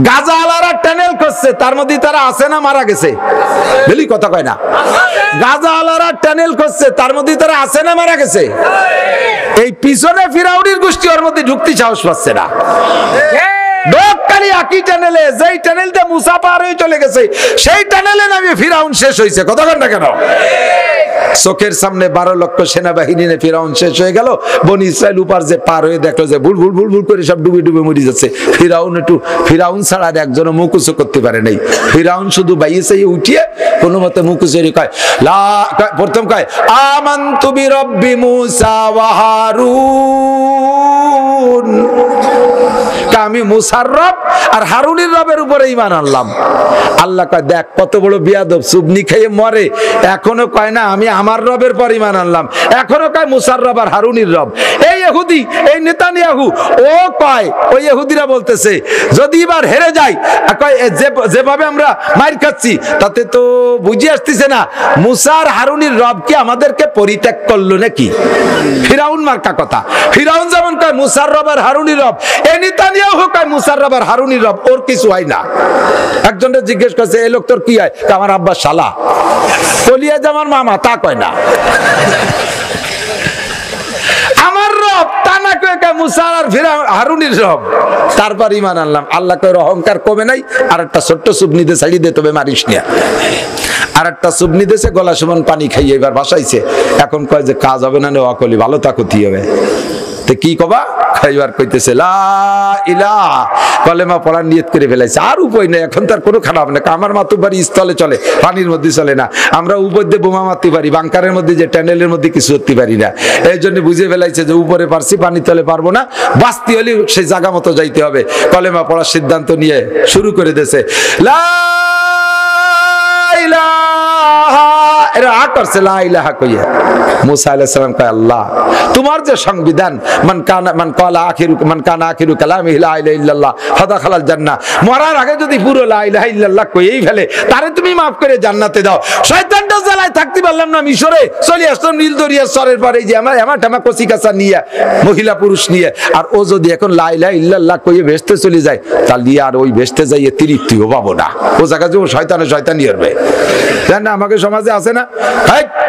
গাজা আলারা টানেল করছে, তার মধ্যে তারা আছে না মারা গেছে? বলি কথা কয় না। গাজা আলারা টানেল করছে, তার মধ্যে তারা আছে না মারা গেছে? এই পিছনে ফিরাউনের গোষ্ঠী ওর মধ্যে ঢুকতে সাহস পাচ্ছে না। ডোকালি একই টানেলে, যেই টানেলটা মুসা পার হয়ে চলে গেছে সেই টানেলে নামে ফিরাউন শেষ হয়েছে। কথা কন না কেন? চোখের সামনে 12 লক্ষ সেনাবাহিনী নিয়ে ফিরাউন শেষ হয়ে গেল। বনি ইসরাইল উপার যে পার হয়ে দেখলো যে ভুল ভুল ভুল ভুল করে সব ডুবে ডুবে মরে যাচ্ছে। ফিরাউন ছাড়া আর একজনও মুকুচো করতে পারে নাই। ফিরাউন শুধু বাইয়েছে উঠিয়ে কোনো মতে মুকুচেরি কয় প্রথম কয় আমানতু বিরাব্বি মুসা ওয়া হারুন, আমি মুসার রব আর হারুনের রবের উপরে ঈমান আনলাম। আল্লাহ কয় দেখ কত বড় বিয়াদব, সুবনি খেয়ে মরে, এখনো কয় না আমি আমার রবের পর ঈমান আনলাম, এখনো কয় মুসার রব আর হারুনের রব। এই ইহুদি, এই নেতানিয়াহু, ও কয় ওই ইহুদিরা বলতেছে যদি এবার হেরে যাই, কয় যেভাবে আমরা মার খাচ্ছি তাতে তো বুঝে আসতেছে না মুসার হারুনের রব কি আমাদেরকে পরিত্যাগ করলো নাকি? ফিরাউন মার্কা কথা। ফিরাউন যেমন কয় মুসার রব আর হারুনের রব, এই নেতানিয়াহু কয় মুসার রব আর হারুনের রব, ওর কিছু হয় না। একজনের জিজ্ঞেস করছে এই লোক তোর কি হয়? আমার আব্বা শালা, কলিয়া জামার মামা, তা কয় না। আমার রব তা না কয়ে মুসা আর হারুনের রব, তারপর ঈমান আনলাম। আল্লাহ কয় অহংকার কমে নাই, আর একটা ছোট্ট সুবনি দিয়ে ছাড়িয়ে দে, তবে মারিস না। আর একটা সুবনি দেশে গলা সমান পানি খাইয়ে এবার ভাসাইছে। এখন কয় যে কাজ হবে না, নেওয়া কলি ভালো তা ক্ষতি হবে। কি কবা? খাইবার কইতেছে লা ইলাহা, কলেমা পড়ার নিয়ত করে ফেলাইছে। আর উপায় নেই, এখন তার কোনো খারাপ না। আমার মাতুবাড়ি স্থলে চলে, পানির মধ্যে চলে না। আমরা উপর দিয়ে বোমা মারতে পারি, বাংকারের মধ্যে যে টানেলের মধ্যে কিছু করতে পারি না। এই জন্য বুঝে ফেলাইছে যে উপরে পারছি, পানির তলে পারবো না, বাঁচতে হলে সেই জায়গা মতো যাইতে হবে। কলেমা পড়ার সিদ্ধান্ত নিয়ে শুরু করে দিয়েছে লা ইলাহা, এরা করছে লা ইলাহা কইয়া। মুসা আলাইহিস সালাম কয় আল্লাহ তোমার যে সংবিধান মান কানা আখিরু কালামিহি লা ইলাহা ইল্লাল্লাহ ফাদাখালাল জান্নাহ, মরার আগে যদি পুরো লা ইলাহা ইল্লাল্লাহ কইই ফেলে তারে তুমি maaf করে জান্নাতে দাও। শয়তানটা জ্বালায় থাকতে পারলাম না, মিশরে চলে আসলাম নীল দরিয়ার সরের পারে, যে আমার টামা কচি কাঁচা নিয়ে, মহিলা পুরুষ নিয়ে। আর ও যদি এখন লা ইলাহা ইল্লাল্লাহ কইয়ে ভেস্তে চলে যায়, তাহলে আর ওই ভেস্তে যাইয়ে তৃপ্তিও পাবো না। ও জায়গা যে শয়তানি হবে। জান না আমাকে সমাজে আছে না,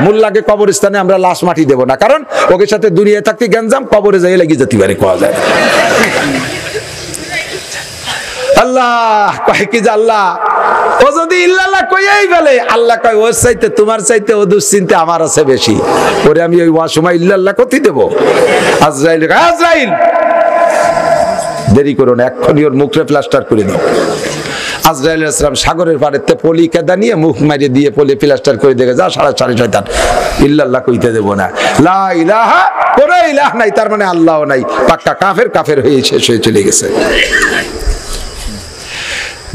মোল্লাকে কবরস্থানে আমরা লাশ মাটি দেব না, কারণ ওকে সাথে দুনিয়ায় থাকতে গ্যাঞ্জাম, কবরে যাই লাগিয়ে যেতে পারে, কোয়া যায়। আল্লাহ কয় কি যে আল্লাহ ও যদি ইল্লাল্লাহ কইয়াই বলে, আল্লাহ কয় ওর চাইতে তোমার চাইতে ও দুশ্চিন্তা আমার আছে বেশি, ওরে আমি ওই সময় ইল্লাল্লাহ কতি দেব। আজরাইল আজরাইল দেরি করো না, এক্ষুনি ওর মুখে প্লাস্টার করে দাও। আজরাইল আলাইহিস সালাম সাগরের পাড়েতে পলি কেদা নিয়ে মুখ মারিয়ে দিয়ে পলি প্লাস্টার করে দেখে যা সাড়ে শয়তান, ইল্লাল্লাহ কইতে দেব না, লা ইলাহা কোন ইলাহ নাই, তার মানে আল্লাহও নাই, পাক্কা কাফের, কাফের হয়ে শেষ হয়ে চলে গেছে।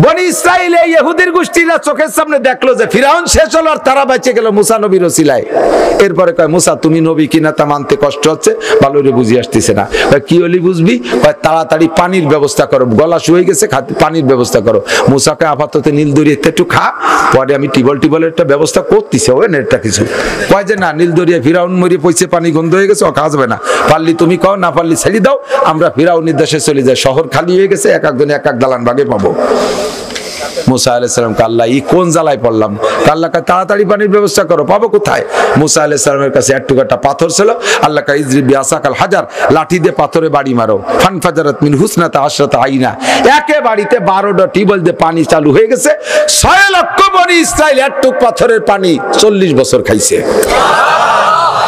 বনি ইসরাইল এই ইহুদির গোষ্ঠীরা চোখের সামনে দেখলো যে ফিরাউন শেষ হলো আর তারা বেঁচে গেল মুসা নবীর ওসিলায়। এরপরে কয় মুসা তুমি নবী কিনা তা মানতে কষ্ট হচ্ছে, ভালো করে বুঝি আসতেছে না। কি হলি বুঝবি? তাড়াতাড়ি পানির ব্যবস্থা করো, গলা শুয়ে গেছে, পানির ব্যবস্থা করো। মুসাকে আপাতত নীল দরিয়া একটু খা, পরে আমি টিবলের একটা ব্যবস্থা করতেছি, ওই নেটটা কিছু কয় যে না নীল দরিয়া ফিরাউন মরিয়ে পয়সে পানি গন্ধ হয়ে গেছে, ও খাওয়া না, পারলি তুমি খাও, না পারলি ছেড়ে দাও, আমরা ফিরাউনের দেশে চলে যাই, শহর খালি হয়ে গেছে, এক একজনে এক এক দালান ভাগে পাবো। মুসা আলাইহিস সালামকে আল্লাহ এই কোন জ্বালায় পড়লাম, আল্লাহ কা তাড়াতাড়ি পানির ব্যবস্থা করো, পাবো কোথায়? মুসা আলাইহিস সালামের কাছে এক টুকরা পাথর ছিল, আল্লাহ কা ইজরি বিআসাকাল হাজার, লাঠি দিয়ে পাথরে বাড়ি মারো, ফানফাজারাত মিন হুসনাতা আশরাতা আইনা, একে বাড়িতে 12টা টিউবওয়েল দিয়ে পানি চালু হয়ে গেছে। 6 লক্ষ বনি ইসরাইল এক টুক পাথরের পানি 40 বছর খাইছে।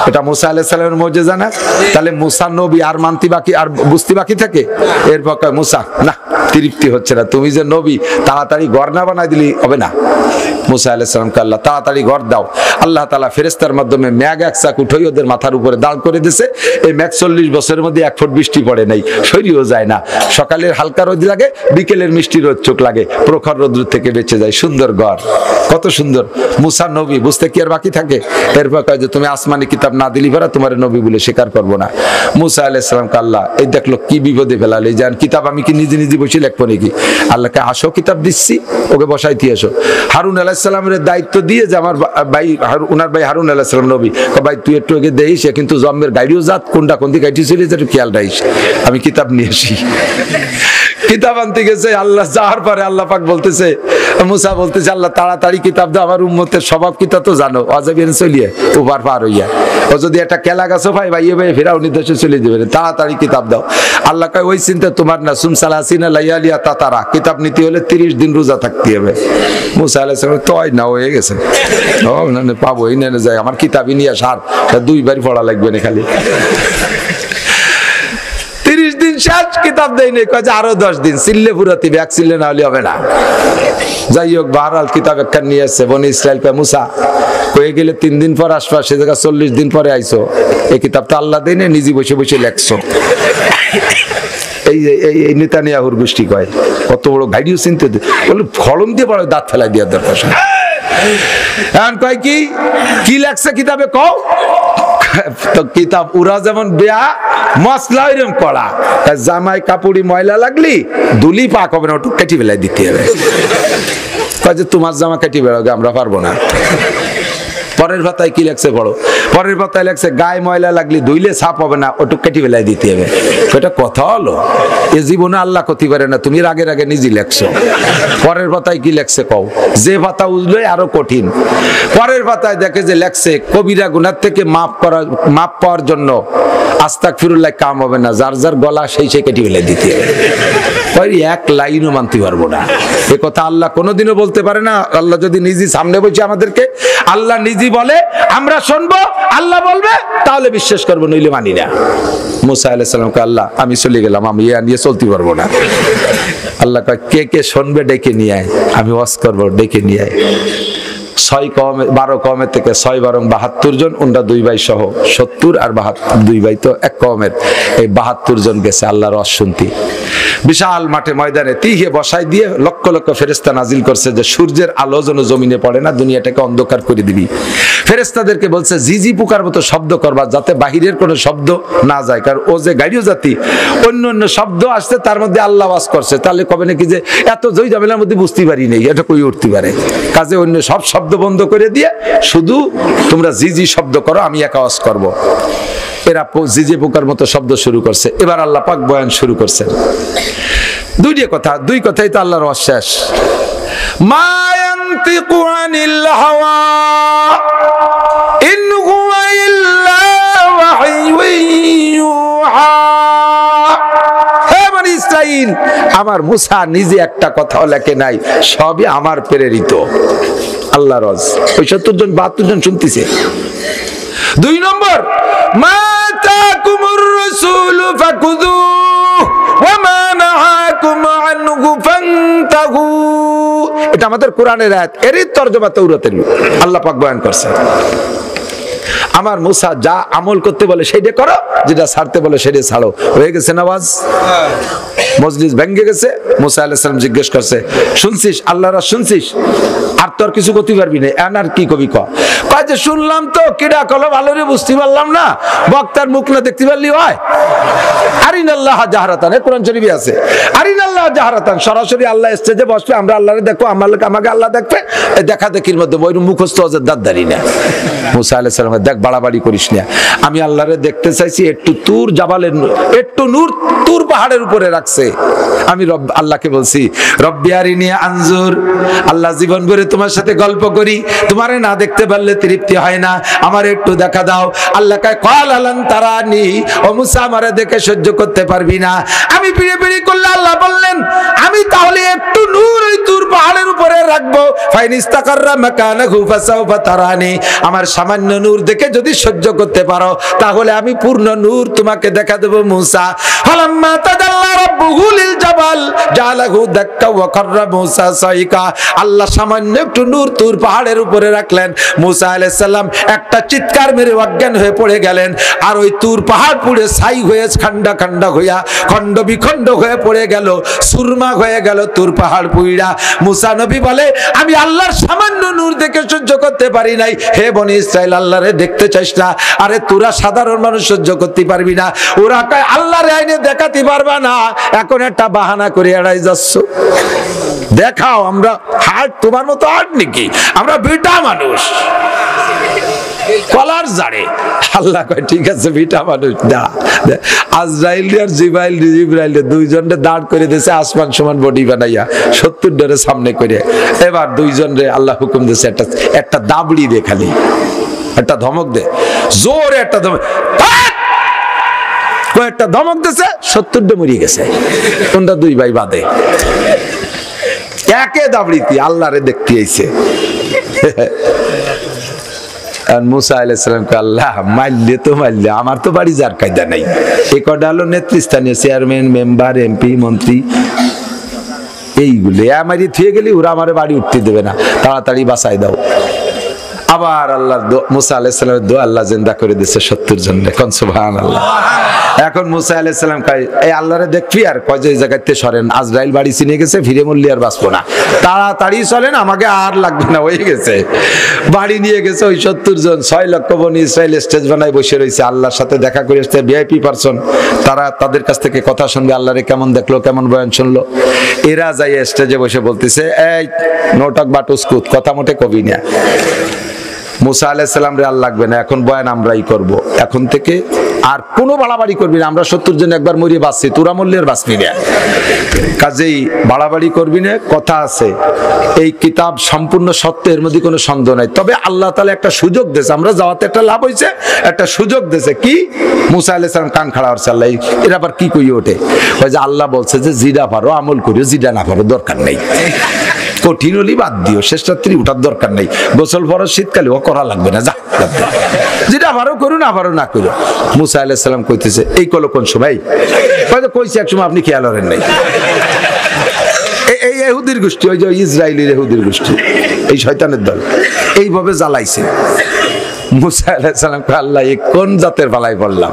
এটা মুসা আলাইহিস সালামের মুজিজা না? তাহলে মুসা নবী আর মানতি বাকি আর বুঝতে বাকি থাকে? এরপর কয় মুসা না তৃপ্তি হচ্ছে না, তুমি যে নবী তাড়াতাড়ি ঘর না বানাই দিলি হবে না। মুসা আলাইহিস সালামকে আল্লাহ তাড়াতাড়ি ঘর দাও, আল্লাহ তাআলা ফেরেশতার মাধ্যমে মেঘ এক চাক উঠাই ওদের মাথার উপরে দাঁড় করে দিয়েছে। এই মেঘ 40 বছরের মধ্যে 1 ফুট বৃষ্টি পড়ে নাই, সরিয়েও যায় না, সকালের হালকা রোদ লাগে, বিকেলের মিষ্টি রোদ চোখ লাগে, প্রখর রোদ্র থেকে বেঁচে যায়, সুন্দর ঘর, কত সুন্দর। মুসা নবী বুঝতে কি আর বাকি থাকে? এরপর কয় যে তুমি আসমানি কিতাব না দিলি পারা তোমার নবী বলে স্বীকার করবো না। মুসা আলাইহিস সালামকে আল্লাহ এই দেখলো কি বিপদে ফেলালে, জান কিতাব আমি কি নিজে নিজে বসে লিখবো নাকি? আল্লাহকে আসো কিতাব দিচ্ছি, ওকে বসাইতে এসো। হারুন আলাইহিস সালামের দায়িত্ব দিয়ে যে আমার ভাই ওনার ভাই হারুন আলাইহিস সালাম নবী, ভাই তুই একটু আগে দেখিস, কিন্তু জন্মের গাড়িও জাত কোনটা কোন দিকে গাড়ি ছিল একটু খেয়াল রাখিস, আমি কিতাব নিয়ে আসি। কিতাব আনতে গেছে, আল্লাহ যাওয়ার পরে আল্লাহ পাক বলতেছে, মুসা বলতেছে আল্লাহ তাড়াতাড়ি কিতাব দাও, আমার উম্মতের স্বভাব কিতাব তো জানো, অজাবিন চলিয়ে ওপার পার হইয়া, ও যদি একটা কেলা গাছও ভাই ভাইয়ে ভাই ফেরাউনি দেশে চলে যাবে, তাড়াতাড়ি কিতাব দাও। আল্লাহ কয় ওই চিন্তা তোমার না, সুম সালাসিনা লাইয়ালিয়া তাতারা, কিতাব নিতে হলে 30 দিন রোজা থাকতে হবে। মুসা আলাইহিস সালাম তো না হয়ে গেছে, ও না পাবো এই না যায়, আমার কিতাবই নিয়ে সার 2 বার পড়া লাগবে না খালি। 30 দিন শেষ, কিতাব দেয় নেই, কয় যে আরো 10 দিন, সিল্লে পুরাতে ব্যাগ সিল্লে না হলে হবে না। যাই হোক বাহরাল কিতাব একটা নিয়ে আসছে, বনি ইসরাইল কয় মুসা হয়ে গেলে 3 দিন পর আসবা, সে জায়গা 40 দিন পরে আইসো, এই কিতাব তো আল্লাহ দেয় না, নিজে বসে বসে লেখছো। এই নেতানিয়াহুর গোষ্ঠী কয় কত বড় গাড়িও চিনতে বলে কলম দিয়ে বড় দাঁত ফেলাই দেওয়ার দরকার। এখন কয় কি লেখছে কিতাবে কও? তো কিতাব উরা যেমন বেয়া মশলা এরকম করা, জামাই কাপড়ি ময়লা লাগলি দুলি পাক হবে না, ওটুক কেটে বেলাই দিতে হবে। কয় যে তোমার জামা কেটে বেড়াবে, আমরা পারবো না। পরের পাতায় কি লেখছে পড়ো, পরের পাতায় লেখছে গায়ে ময়লা লাগলে ধুইলে ছাপ হবে না, ওটুক কেটে বেলায় দিতে হবে। এটা কথা হলো? এ জীবনে আল্লাহ করতে পারে না, তুমি রাগের আগে নিজে লেখছো। পরের পাতায় কি লেখছে কও? যে পাতা উজলে আরো কঠিন। পরের পাতায় দেখে যে লেখছে কবিরা গুনার থেকে মাপ পাওয়ার জন্য আস্তাগফিরুল্লাহ কাম হবে না, যার যার গলা সেই কেটে বেলায় দিতে হবে। এক লাইনও মানতে পারবো না, এ কথা আল্লাহ কোনোদিনও বলতে পারে না। আল্লাহ যদি নিজে সামনে বলছে আমাদেরকে, আল্লাহ নিজে বলে আমরা শুনবো, আল্লাহ বলবে তাহলে বিশ্বাস করবো, নইলে মানি না। মুসা আলাইহিস সালামকে আল্লাহ আমি চলে গেলাম, আমি ইয়া নিয়ে চলতে পারবো না। আল্লাহ কয় কে কে শুনবে ডেকে নিয়ে আয়, আমি ওয়াজ করবো, ডেকে নিয়ে আয়। 12 কওমের থেকে 6 বারং 72 জন, ওনরা 2 ভাই সহ 70 আর 2 ভাই তো এক কওমের, এই 72 জন গেছে আল্লাহর ওয়াজ শুনতে। বিশাল মাঠে ময়দানে তিহে বসাই দিয়ে লক্ষ লক্ষ ফেরেশতা নাজিল করছে যে সূর্যের আলো যেন জমিনে পড়ে না, দুনিয়াটাকে অন্ধকার করে দিবি। ফেরেশতাদেরকে বলছে ঝিঝি পোকার মতো শব্দ করবা, যাতে বাহিরের কোনো শব্দ না যায়, কারণ ও যে গাড়িও জাতি, অন্য অন্য শব্দ আসছে তার মধ্যে আল্লাহ ওয়াজ করছে, তাহলে কবে নাকি যে এত জয় ঝামেলার মধ্যে বুঝতে পারি নেই, এটা কই উঠতে পারে। কাজে অন্য সব শব্দ বন্ধ করে দিয়ে শুধু তোমরা ঝিঝি শব্দ করো, আমি একা ওয়াজ করব। এরা ঝিঝি পোকার মতো শব্দ শুরু করছে। এবার আল্লাহ পাক বয়ান শুরু করছেন। দুই কথাই তো আল্লাহর ওয়াজ শেষ। মা ইয়ানতিকু আনিল হাওয়া ইন হুয়া ইল্লা ওয়াহয়ুন ইউহা। হে বনি ইসরাঈল, ইসরাইল, আমার মুসা নিজে একটা কথাও লেখে নাই, সবই আমার প্রেরিত। আল্লাহ রজ ওই 70 জন 72 জন শুনতেছে। 2 নম্বর, মা তাকুমুর রাসূলু ফাকুযুহু ওয়া মা নাহাকুম আনহু ফান্তাহু। এটা আমাদের কোরআনের আয়াত, এরই তরজমা তাওরাতের আল্লাহ পাক বয়ান করছেন। আমার মুসা যা আমল করতে বলে সেটা করো, যেটা ছাড়তে বলে সেটা ছাড়ো। হয়ে গেছে নামাজ, মজলিস ভেঙে গেছে। মুসা আলাইহিস সালাম জিজ্ঞেস করছে, শুনছিস আল্লাহর শুনছিস, আর তোর কিছু করতে পারবি না, আর কি কবি কয় যে শুনলাম তো, কিডা কলো ভালো রে বুঝতে পারলাম না, বক্তার মুখ না দেখতে পারলি হয়। আরিনাল্লাহ জাহরাতান, কোরআন শরীফে আছে, আরিনাল্লাহ জাহরাতান, সরাসরি আল্লাহ স্টেজে বসবে, আমরা আল্লাহরে দেখো, আমাকে আল্লাহ দেখবে। এই দেখা দেখির মধ্যে ওই মুখস্থ অজের দাঁড়ি না। মুসা আলাইহিস সালাম দেখ বাড়াবাড়ি করিস না, আমি আল্লাহরে দেখতে চাইছি, একটু তুর জাবালের একটু নূর তুর পাহাড়ের উপরে রাখছে। আমি আল্লাহকে বলছি, রব্বি আরিনি আনজুর, আল্লাহ জীবন ভরে তোমার সাথে গল্প করি, তোমারে না দেখতে পারলে তৃপ্তি হয় না, আমার একটু দেখা দাও। আল্লাহ কয় ক্বাল আলান তারানি, ও মুসা আমারে দেখে সহ্য করতে পারবি না। আমি পিড়ে পিড়ি করলে আল্লাহ বললেন, আমি তাহলে একটু নূর ওই তুর পাহাড়ের উপরে রাখবো, ফাইন ইস্তাকাররা মাকানাহু ফাসাউফা তারানি, আমার সামান্য নূর দেখে যদি সহ্য করতে পারো তাহলে আমি পূর্ণ নূর তোমাকে দেখা দেব। মুসা ফালাম্মা তাদাল্লা রাব্বুহু লিল জাবাল জালাহু দাক্কা ওয়া কাররা মুসা সাইকা, আল্লাহ সামান্য একটু নূর তুর পাহাড়ের উপরে রাখলেন। মুসা আলাইহিস সালাম একটা চিৎকার মেরে অজ্ঞান হয়ে পড়ে গেলেন, আর ওই তুর পাহাড় পুড়ে ছাই হয়ে খান্ডা খান্ডা হইয়া খণ্ড বিখণ্ড হয়ে পড়ে গেল, সুরমা হয়ে গেল তুর পাহাড় পুইড়া। মুসা নবী বলে, আমি আল্লাহর সামান্য নূর দেখে সহ্য করতে পারি নাই। হে বনি ইসরাইল, আল্লাহরে দেখতে চাইস না? আরে তোরা সাধারণ মানুষ সহ্য করতে পারবি না, ওরা কয় আল্লাহর আইনে দেখাতে পারবা না, এখন একটা বাহানা করে এড়াই যাচ্ছ। দেখাও, আমরা হার্ট তোমার মতো হার্ট নাকি? আমরা বিটা মানুষ, কলার জাড়ে। আল্লাহ কয় ঠিক আছে, বিটা মানুষ না। আজরাইল আর জিবরাইল দুইজনরে দাঁড় করে দিয়েছে আসমান সমান বডি বানাইয়া, 70 ডরে সামনে করে। এবার দুইজনরে আল্লাহ হুকুম দিয়েছে একটা দাবড়ি দে, খালি একটা ধমক দে, জোরে একটা ধমক, কয়েকটা ধমক দিয়েছে, 70 ডে মরিয়ে গেছে। তোমরা 2 ভাই বাদে একে দাবড়িতে আল্লাহরে দেখতে আইছে। মুসা আলাইহিস সালামকে আল্লাহ মারলে তো মারলে, আমার তো বাড়ি যার কায়দা নাই। এই কটা হলো নেতৃস্থানীয় চেয়ারম্যান, মেম্বার, এমপি, মন্ত্রী, এইগুলো আমারই থুয়ে গেলি, ওরা আমার বাড়ি উঠতে দেবে না, তাড়াতাড়ি বাঁচাই দাও। আবার আল্লাহ মুসা আলাইহিস সালামের দোয়া আল্লাহ জিন্দা করে দিয়েছে 70 জন। কোন সুবহানাল্লাহ। এখন মুসা আলাইহিস সালাম কয়, এই আল্লাহরে দেখবি, আর কয় যে এই জায়গাতে সরেন, আজরাইল বাড়ি চিনে গেছে, ফিরে মরলি আর বাঁচবো না, তাড়াতাড়ি চলেন, আমাকে আর লাগবে না, হয়ে গেছে। বাড়ি নিয়ে গেছে ওই 70 জন। 6 লক্ষ বনি ইসরাইল স্টেজ বানায় বসে রয়েছে, আল্লাহর সাথে দেখা করে আসছে, ভিআইপি পারসন, তারা তাদের কাছ থেকে কথা শুনবে, আল্লাহরে কেমন দেখলো, কেমন বয়ান শুনলো। এরা যাই স্টেজে বসে বলতেছে, এই নোটক বাটুসকুত, কথা মোটে কবি না। মুসা আলাইহিস সালাম রে আর লাগবে না, এখন বয়ান আমরাই করব, এখন থেকে আর কোনো বাড়াবাড়ি করবি না, আমরা 70 জন একবার মরিয়ে বাঁচছি, তোরা মরলে আর বাঁচবি না, কাজেই বাড়াবাড়ি করবি না। কথা আছে, এই কিতাব সম্পূর্ণ সত্য, এর মধ্যে কোনো সন্দেহ নাই। তবে আল্লাহ তাআলা একটা সুযোগ দিয়েছে, আমরা যাওয়াতে একটা লাভ হয়েছে, একটা সুযোগ দিয়েছে। কি? মুসা আলাইহিস সালাম কান খাড়া করছে, আল্লাহ এর আবার কি কই ওঠে, ওই যে আল্লাহ বলছে যে জিরা পারো আমল করিও, জিরা না পারো দরকার নেই, কঠিন হলি বাদ দিও, শেষ রাত্রি উঠার দরকার নেই, গোসল ফরজ শীতকালে ও করা লাগবে না, যা যেটা পারো করো, না পারো না করো। মুসা আলাইহিস সালাম কইতেছে, এই কলো কোন সময়? কইছে এক সময়, আপনি খেয়াল করেন নাই। এই ইহুদির গোষ্ঠী, ওই যে ইসরায়েলের ইহুদির গোষ্ঠী, এই শয়তানের দল এইভাবে জ্বালাইছে। মুসা আলাইহিস সালাম কয়, আল্লাহ এই কোন জাতের পালাই পড়লাম,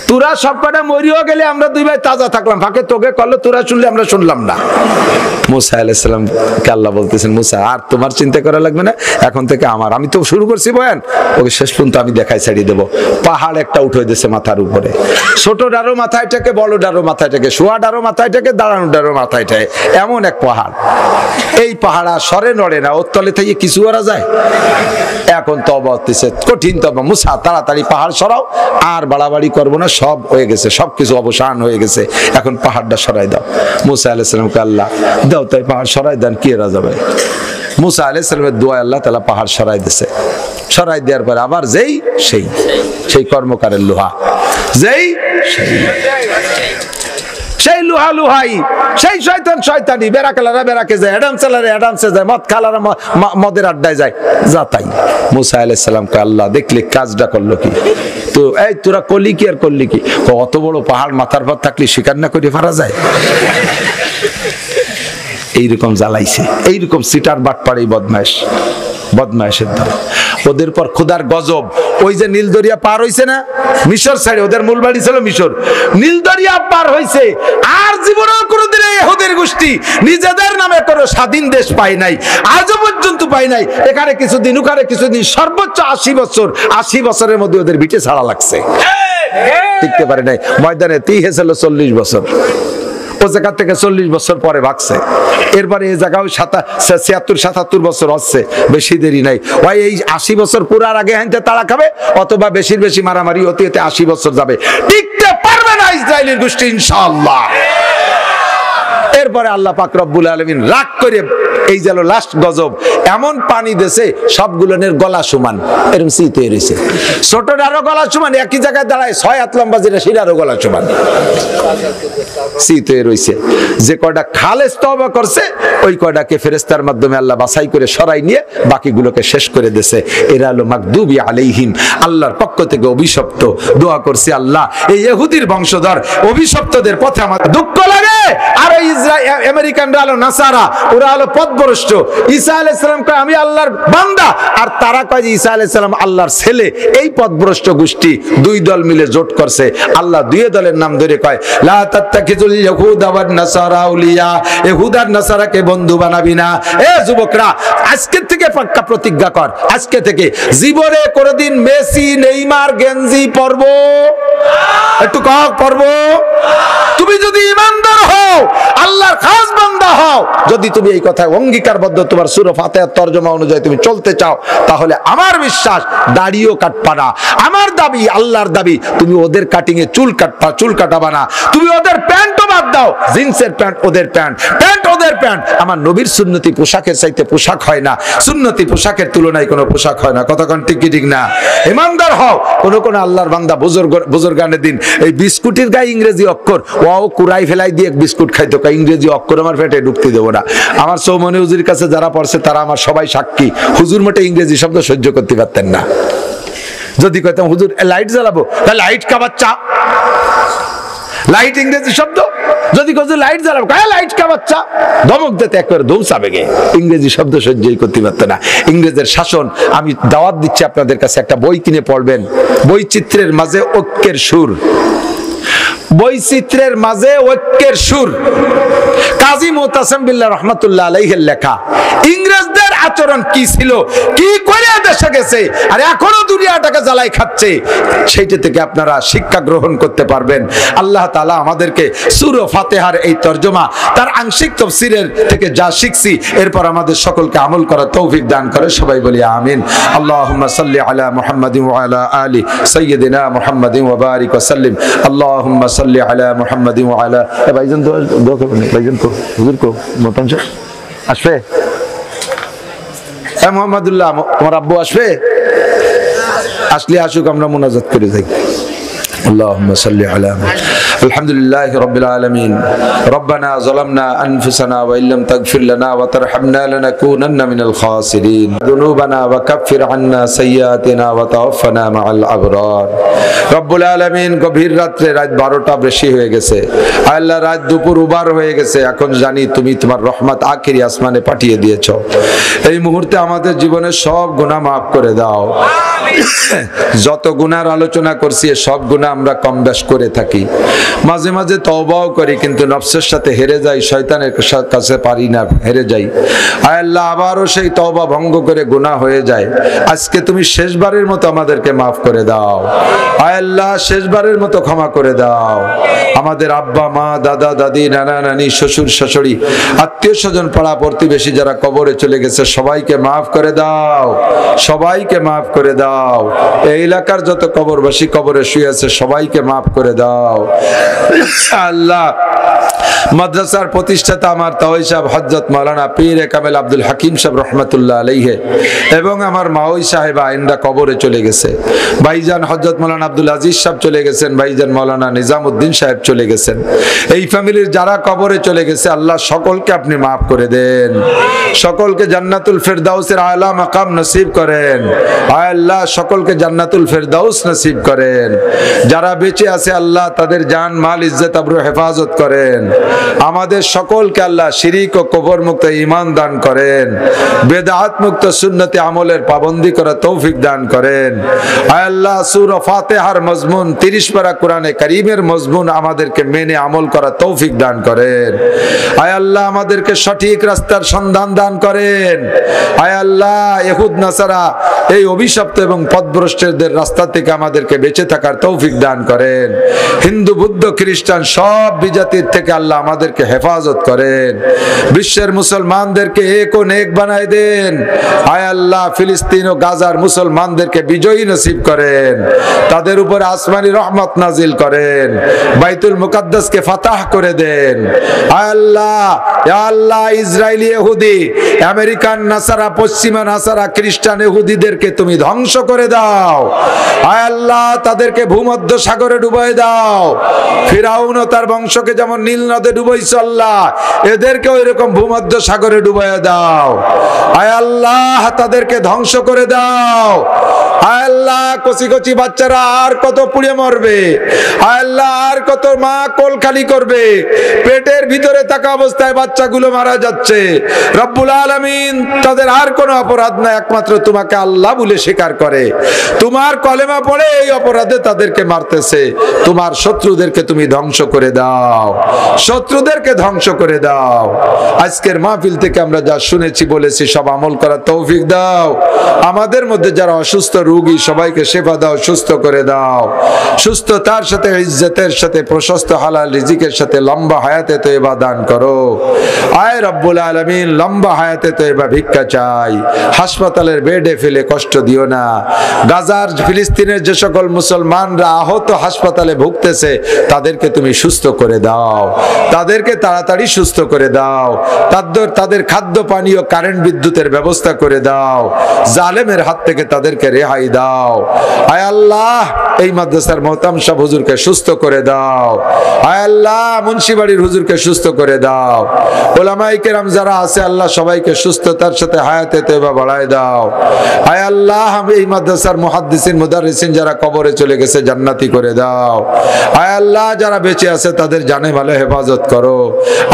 তোরা সব কটা মরিও গেলে, আমরা 2 ভাই তাজা থাকলাম, ফাঁকে তোকে করলো, তোরা শুনলে আমরা শুনলাম না। মুসা আলাইহিস সালামকে আল্লাহ বলতেছেন, মুসা আর তোমার চিন্তা করা লাগবে না, এখন থেকে আমার, আমি তো শুরু করছি বয়ান, ওকে শেষ পর্যন্ত আমি দেখাই ছাড়িয়ে দেবো। পাহাড় একটা উঠে দিয়েছে মাথার উপরে, ছোট ডারো মাথায় থাকে, বড় ডারো মাথায় থাকে, শোয়া ডারো মাথায় থাকে, দাঁড়ানো ডারো মাথায় থাকে, এমন এক পাহাড়। এই পাহাড় আর সরে নড়ে না, ওর তলে থেকে কিছু করা যায়? এখন তওবা হচ্ছে, কঠিন তওবা। মুসা তাড়াতাড়ি পাহাড় সরাও, আর বাড়াবাড়ি করবো না, সব হয়ে গেছে, সবকিছু অবসান হয়ে গেছে, এখন পাহাড়টা সরাই দাও। মুসা আলাইহিস সালামকে আল্লাহ দাও তাই পাহাড় সরাই দেন, কি এরা যাবে? মুসা আলাইহিস সালামের দোয়া আল্লাহ তাআলা পাহাড় সরাই দিয়েছে। সরাই দেওয়ার পর আবার যেই সেই কর্মকারের লোহা, যেই সেই সেই লুহা লুহাই, সেই শয়তান শয়তানি, বেরাকেলারা বেরাকে যায়, অ্যাডাম সেলারে অ্যাডামসে যায়, মদ খালারা মদের আড্ডায় যায়, যা তাই। মুসা আলাইহিস সালাম কয় আল্লাহ দেখলি কাজটা করলো কি? তো এই তোরা করলি কি আর করলি কি? অত বড় পাহাড় মাথার পর থাকলে স্বীকার না করে পারা যায়? এইরকম জ্বালাইছে, এইরকম সিটার বাটপাড়ি বদমাইশের দল। ওদের পর খোদার গজব। ওই যে নীল দরিয়া পার হইছে না, মিশর সাইডে, ওদের মূল বাড়ি ছিল মিশর, নীল দরিয়া পার হইছে, আর জীবনেও কোনোদিন ইহুদির গোষ্ঠী নিজেদের নামে কোনো স্বাধীন দেশ পায় নাই, আজও পর্যন্ত পায় নাই। এখানে কিছুদিন, ওখানে কিছুদিন, সর্বোচ্চ 80 বছর, 80 বছরের মধ্যে ওদের ভিটে ছাড়া লাগছে, টিকতে পারে নাই। ময়দানে হয়েছিল 40 বছর, ও জায়গা থেকে 40 বছর পরে ভাগছে। এরপরে এই জায়গাও 76-77 বছর হচ্ছে, বেশি দেরি নাই। ভাই এই 80 বছর পুরার আগে হাইতে তারা খাবে, অথবা বেশি বেশি মারামারি হতে হতে 80 বছর যাবে, টিকতে পারবে না ইসরায়েলের গোষ্ঠী ইনশাআল্লাহ। এরপরে আল্লাহ পাক রব্বুল আলামিন রাগ করে, এই গেল লাস্ট গজব, এমন পানি দেশে সবগুলোনের গলা সমান, এরকম শীতে রয়েছে, ছোটটারও গলা সমান, একই জায়গায় দাঁড়ায় 6 হাত লম্বা, যেটা সেটারও গলা সমান শীতে রয়েছে। যে কয়টা খালেস তওবা করছে, ওই কয়টাকে ফেরেশতার মাধ্যমে আল্লাহ বাছাই করে সরাই নিয়ে বাকিগুলোকে শেষ করে দিয়েছে। এরা হলো মাগদুবি আলাইহিম, আল্লাহর পক্ষ থেকে অভিশপ্ত। দোয়া করছি আল্লাহ এই ইহুদির বংশধর অভিশপ্তদের পথে আমার দুঃখ লাগে। আর এই আমেরিকানরা হলো নাসারা, ওরা হলো পথভ্রষ্ট। ঈসা আলাইহিস সালাম কয় আমি আল্লাহর বান্দা, আর তারা কয় যে ঈসা আলাইহিস সালাম আল্লাহর ছেলে। এই পথভ্রষ্ট গোষ্ঠী দুই দল মিলে জোট করছে। আল্লাহ দুই দলের নাম ধরে কয় লা তাত্তাখিযুল ইয়াহুদা ওয়ান নাসারা আউলিয়া, ইহুদ আর নাসারাকে বন্ধু বানাবি না। এ যুবকরা, আজকে থেকে পাক্কা প্রতিজ্ঞা কর, আজকে থেকে জীবনে কোনদিন মেসি নেইমার গেঞ্জি পরবো, একটু কও পরবো। তুমি যদি ঈমানদার হও, আল্লাহর খাস বান্দা হও, যদি তুমি এই কথায় অঙ্গীকারবদ্ধ, তোমার সূরা ফাতিহার তরজমা অনুযায়ী তুমি চলতে চাও, তাহলে আমার বিশ্বাস দাড়িও কাটবা না। আমার দাবি, আল্লাহর দাবি, তুমি ওদের কাটিং এ চুল কাটাবা না। তুমি ওদের প্যান্টও বাদ দাও, জিন্সের প্যান্ট ওদের প্যান্ট, প্যান্ট ওদের প্যান্ট। আমার নবীর সুন্নতি পোশাকের চাইতে পোশাক হয় না, সুন্নতি পোশাকের তুলনায় কোনো পোশাক হয় না। কতক্ষণ ঠিক কি ঠিক না? ঈমানদার হও। কোন আল্লাহর বান্দা বুজুর্গানের দিন এই বিস্কুটের গায়ে ইংরেজি অক্ষর, ও কুড়াই ফেলাই দিয়ে বিস্কুট খাইতো, ইংরেজি অক্ষর আমার পেটে ঢুকতে দেবো না। আমার চৌমনি হুজুরের কাছে যারা পড়ছে তারা আমার সবাই সাক্ষী, হুজুর মোটে ইংরেজি শব্দ সহ্য করতে পারতেন না। যদি কইতাম হুজুর লাইট জ্বালাবো, তাহলে লাইট খাবার চা, লাইট ইংরেজি শব্দ। যদি হুজুর লাইট জ্বালাবো, লাইট খাবার চা, ধমক দিতে একবারে দৌড়াবে গে, ইংরেজি শব্দ সহ্যই করতে পারতো না। ইংরেজের শাসন। আমি দাওয়াত দিচ্ছি আপনাদের কাছে, একটা বই কিনে পড়বেন, বৈচিত্র্যের মাঝে ঐক্যের সুর। বৈচিত্র্যের মাঝে ঐক্যের সুর, কাজী মুতাসিম বিল্লাহ রাহমাতুল্লাহ আলাইহির লেখা। ইংরেজদের আচরণ কি ছিল, কি করে দেশে গেছে, আর এখনো দুনিয়াটাকে জ্বালাই খাচ্ছে, সেইটা থেকে আপনারা শিক্ষা গ্রহণ করতে পারবেন। আল্লাহ তাআলা আমাদেরকে সূরা ফাতিহার এই তরজমা, তার আংশিক তাফসীরের থেকে যা শিখছি, এরপর আমাদের সকলকে আমল করার তৌফিক দান করে। সবাই বলি আমিন। আল্লাহুম্মা সাল্লি আলা মুহাম্মাদিন ওয়া আলা আলি সাইয়্যিদিনা মুহাম্মাদিন ওয়া বারিক ওয়া সাল্লিম। আল্লাহুম্মা সাল্লি আলা মুহাম্মাদিন ওয়া আলা। ভাইজান দোয়া করবেন, ভাইজান কো হুজুর কো মোতান সাহেব আসবে, মোহাম্মদুল্লাহ তোমার আব্বু আসবে, আসলে আসুক, আমরা মুনাজাত করে যাই। اللهم صل على محمد. الحمد لله رب العالمين. ربنا ظلمنا أنفسنا وإن لم تغفر لنا وترحمنا لنكونن من الخاسرين. ذنوبنا وكفر عنا سيئاتنا وتوفنا مع الأبرار. رب العالمين গভীর রাতে, রাত 12টা বেশি হয়ে গেছে আল্লাহ, রাত দুপুর উবার হয়ে গেছে। এখন জানি তুমি তোমার রহমত আখিরি আসমানে পাঠিয়ে দিয়েছো। এই মুহূর্তে আমাদের জীবনের সব গুনাহ মাফ করে দাও। যত গুনার আলোচনা করছি, সব গুনাহ আমরা কম বেশ করে থাকি, মাঝে মাঝে তওবাও করি, কিন্তু নফসের সাথে হেরে যাই, শয়তানের কাছে পারি না, হেরে যাই। আয় আল্লাহ, আবারও সেই তওবা ভঙ্গ করে গুনাহ হয়ে যায়। আজকে তুমি শেষবারের মতো আমাদেরকে মাফ করে দাও। আয় আল্লাহ, শেষবারের মতো ক্ষমা করে দাও। আমাদের আব্বা মা, দাদা দাদি, নানা নানি, শ্বশুর শাশুড়ি, আত্মীয় স্বজন, পাড়া প্রতিবেশী যারা কবরে চলে গেছে, সবাইকে মাফ করে দাও, সবাইকে মাফ করে দাও। এই এলাকার যত কবরবাসী কবরে শুয়ে আছে, সবাইকে মাফ করে দাও। আল্লাহ, মাদ্রাসার প্রতিষ্ঠাতা আমার তাওই সাহেব হযরত মাওলানা পীর কামেল আব্দুল হাকিম সাহেব রহমাতুল্লাহ আলাইহি এবং আমার মাওই সাহেব আইন্দা কবরে চলে গেছে। ভাইজান হযরত মাওলানা আব্দুল আজিজ সাহেব চলে গেছেন, ভাইজান মাওলানা নিজামউদ্দিন সাহেব চলে গেছেন। এই ফ্যামিলির যারা কবরে চলে গেছে আল্লাহ সকলকে আপনি মাফ করে দেন, সকলকে জান্নাতুল ফেরদাউসের আলা মাকাম নসিব করেন। আয় আল্লাহ সকলকে জান্নাতুল ফেরদাউস নসিব করেন। যারা বেঁচে আছে আল্লাহ তাদের জান মাল ইজ্জত আবরু হেফাজত করেন। আমাদের সকলকে আল্লাহ শিরিক ও কবর মুক্ত ঈমান দান করেন, বেদাত মুক্ত সুন্নতে আমলের পাবন্দি করার তৌফিক দান করেন। আয় আল্লাহ সূরা ফাতিহার মজমুন 30 পারা কোরআনে কারীমের মজমুন আমাদেরকে মেনে আমল করার তৌফিক দান করেন। আয় আল্লাহ আমাদেরকে সঠিক রাস্তার সন্ধান দান করেন। আয় আল্লাহ ইহুদ নাসারা এই অভিশপ্ত এবং পথভ্রষ্টদের রাস্তা থেকে আমাদেরকে বেঁচে থাকার তৌফিক দান করেন। হিন্দু বৌদ্ধ খ্রিস্টান সব বিজাতির থেকে আল্লাহ আমাদেরকে হেফাজত করেন। বিশ্বের মুসলমানদেরকে এক ও নেক বানায় দেন। আয় আল্লাহ ফিলিস্তিন ও গাজার মুসলমানদেরকে বিজয়ী নসিব করেন, তাদের উপর আসমানি রহমত নাজিল করেন, বাইতুল মুকাদ্দাসকে ফাতাহ করে দেন। আয় আল্লাহ, ইয়া আল্লাহ ইসরায়েলি ইহুদি, আমেরিকান নাসারা, পশ্চিমা নাসারা, খ্রিস্টান ইহুদিদেরকে তুমি ধ্বংস করে দাও। আয় আল্লাহ তাদেরকে ভূমধ্য সাগরে ডুবাই দাও। ফিরাউন ও তার বংশকে যেমন নীল নদে ডুবাইছো আল্লাহ, এদেরকে ওইরকম ভূমধ্য সাগরে ডুবাই দাও। আয় আল্লাহ তাদেরকে ধ্বংস করে দাও। আয় আল্লাহ কচি কচি বাচ্চারা আর কত পুড়ে মরবে। আয় আল্লাহ আর কত মা কোল খালি করবে, পেটের ভিতরে থাকা অবস্থায় বাচ্চাগুলো মারা যাচ্ছে। রব্বুল আলামিন তাদের আর কোনো অপরাধ না, একমাত্র তোমাকে আল্লাহ বলে স্বীকার করে, তোমার কলেমা পড়ে এই অপরাধে তাদেরকে মারতেছে। তোমার শত্রুদেরকে তুমি ধ্বংস করে দাও, শত্রুদেরকে ধ্বংস করে দাও। আজকের মাহফিল থেকে আমরা যা শুনেছি বলেছি সব আমল করার তৌফিক দাও। আমাদের মধ্যে যারা অসুস্থ রোগী সবাইকে সেবা দাও, সুস্থ করে দাও। সুস্থতার সাথে ইজ্জতের সাথে প্রশস্ত হালাল রিজিকের সাথে লম্বা হায়াতে তয়বা দান করো। আয় রব্বুল আলামিন লম্বা হায়াতে তয়বা ভিক্ষা চাই। হাসপাতালের বেডে ফেলে কষ্ট দিও না। গাজার ফিলিস্তিনের যে সকল মুসলমানরা আহত হাসপাতালে ভুগতেছে তাদেরকে তুমি সুস্থ করে দাও, তাদেরকে তাড়াতাড়ি সুস্থ করে দাও। তাদের খাদ্য পানীয় কারেন্ট বিদ্যুতের ব্যবস্থা করে দাও। জালেমের হাত থেকে তাদেরকে রেহাই দাও। আয় আল্লাহ এই মাদ্রাসার মোহতাম সাহেব হুজুরকে সুস্থ করে দাও। আয় আল্লাহ মুন্সিবাড়ির হুজুরকে সুস্থ করে দাও। ওলামায়ে কেরাম যারা আছে আল্লাহ সবাইকে সুস্থতার সাথে হায়াতে তয়বা বাড়ায় দাও। আয় আল্লাহ এই মাদ্রাসার মুহাদ্দিসিন মুদাররিসিন যারা কবরে চলে গেছে জান্নাতি করে দাও। আয় আল্লাহ যারা বেঁচে আছে তাদের জানে ভালো হেফাজত করো।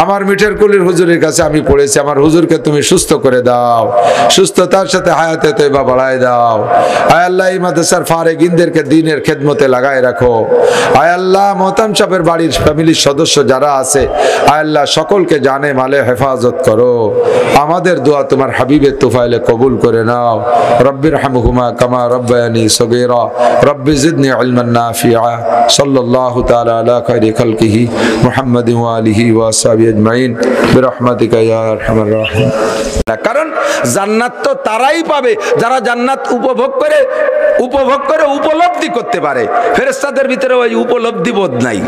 আমার মিঠের কুলির হুজুরের কাছে আমি পড়েছি, আমার হুজুরকে তুমি সুস্থ করে দাও, সুস্থতার সাথে হায়াতে তয়বা বাড়ায় দাও। আয় আল্লাহ এই মাদ্রাসার ফারেগিনদেরকে দ্বীনের খেদমতে লাগায় রাখো। আয় আল্লাহ মোহতাম সাহেবের বাড়ির ফ্যামিলির সদস্য যারা আছে আয় আল্লাহ সকলকে জানে মালে হেফাজত করো। আমাদের দোয়া তোমার হাবিবের তুফাইলে কবুল করে নাও। রব্বির হামহুমা কামা রব্বায়ানি সগীরা রব্বি জিদনি ইলমান নাফিআ। সাল্লাল্লাহু তাআলা আলা খায়রি খালকিহি মুহাম্মাদিন ওয়া আলিহি ওয়া আসহাবিহি আজমাইন বিরহমাতিকা ইয়া আরহামার রাহিম। কারণ জান্নাত তো তারাই পাবে যারা জান্নাত উপভোগ করে উপলব্ধি করতে পারে। ফেরেশতাদের ভিতরে ওই উপলব্ধি বোধ নাই,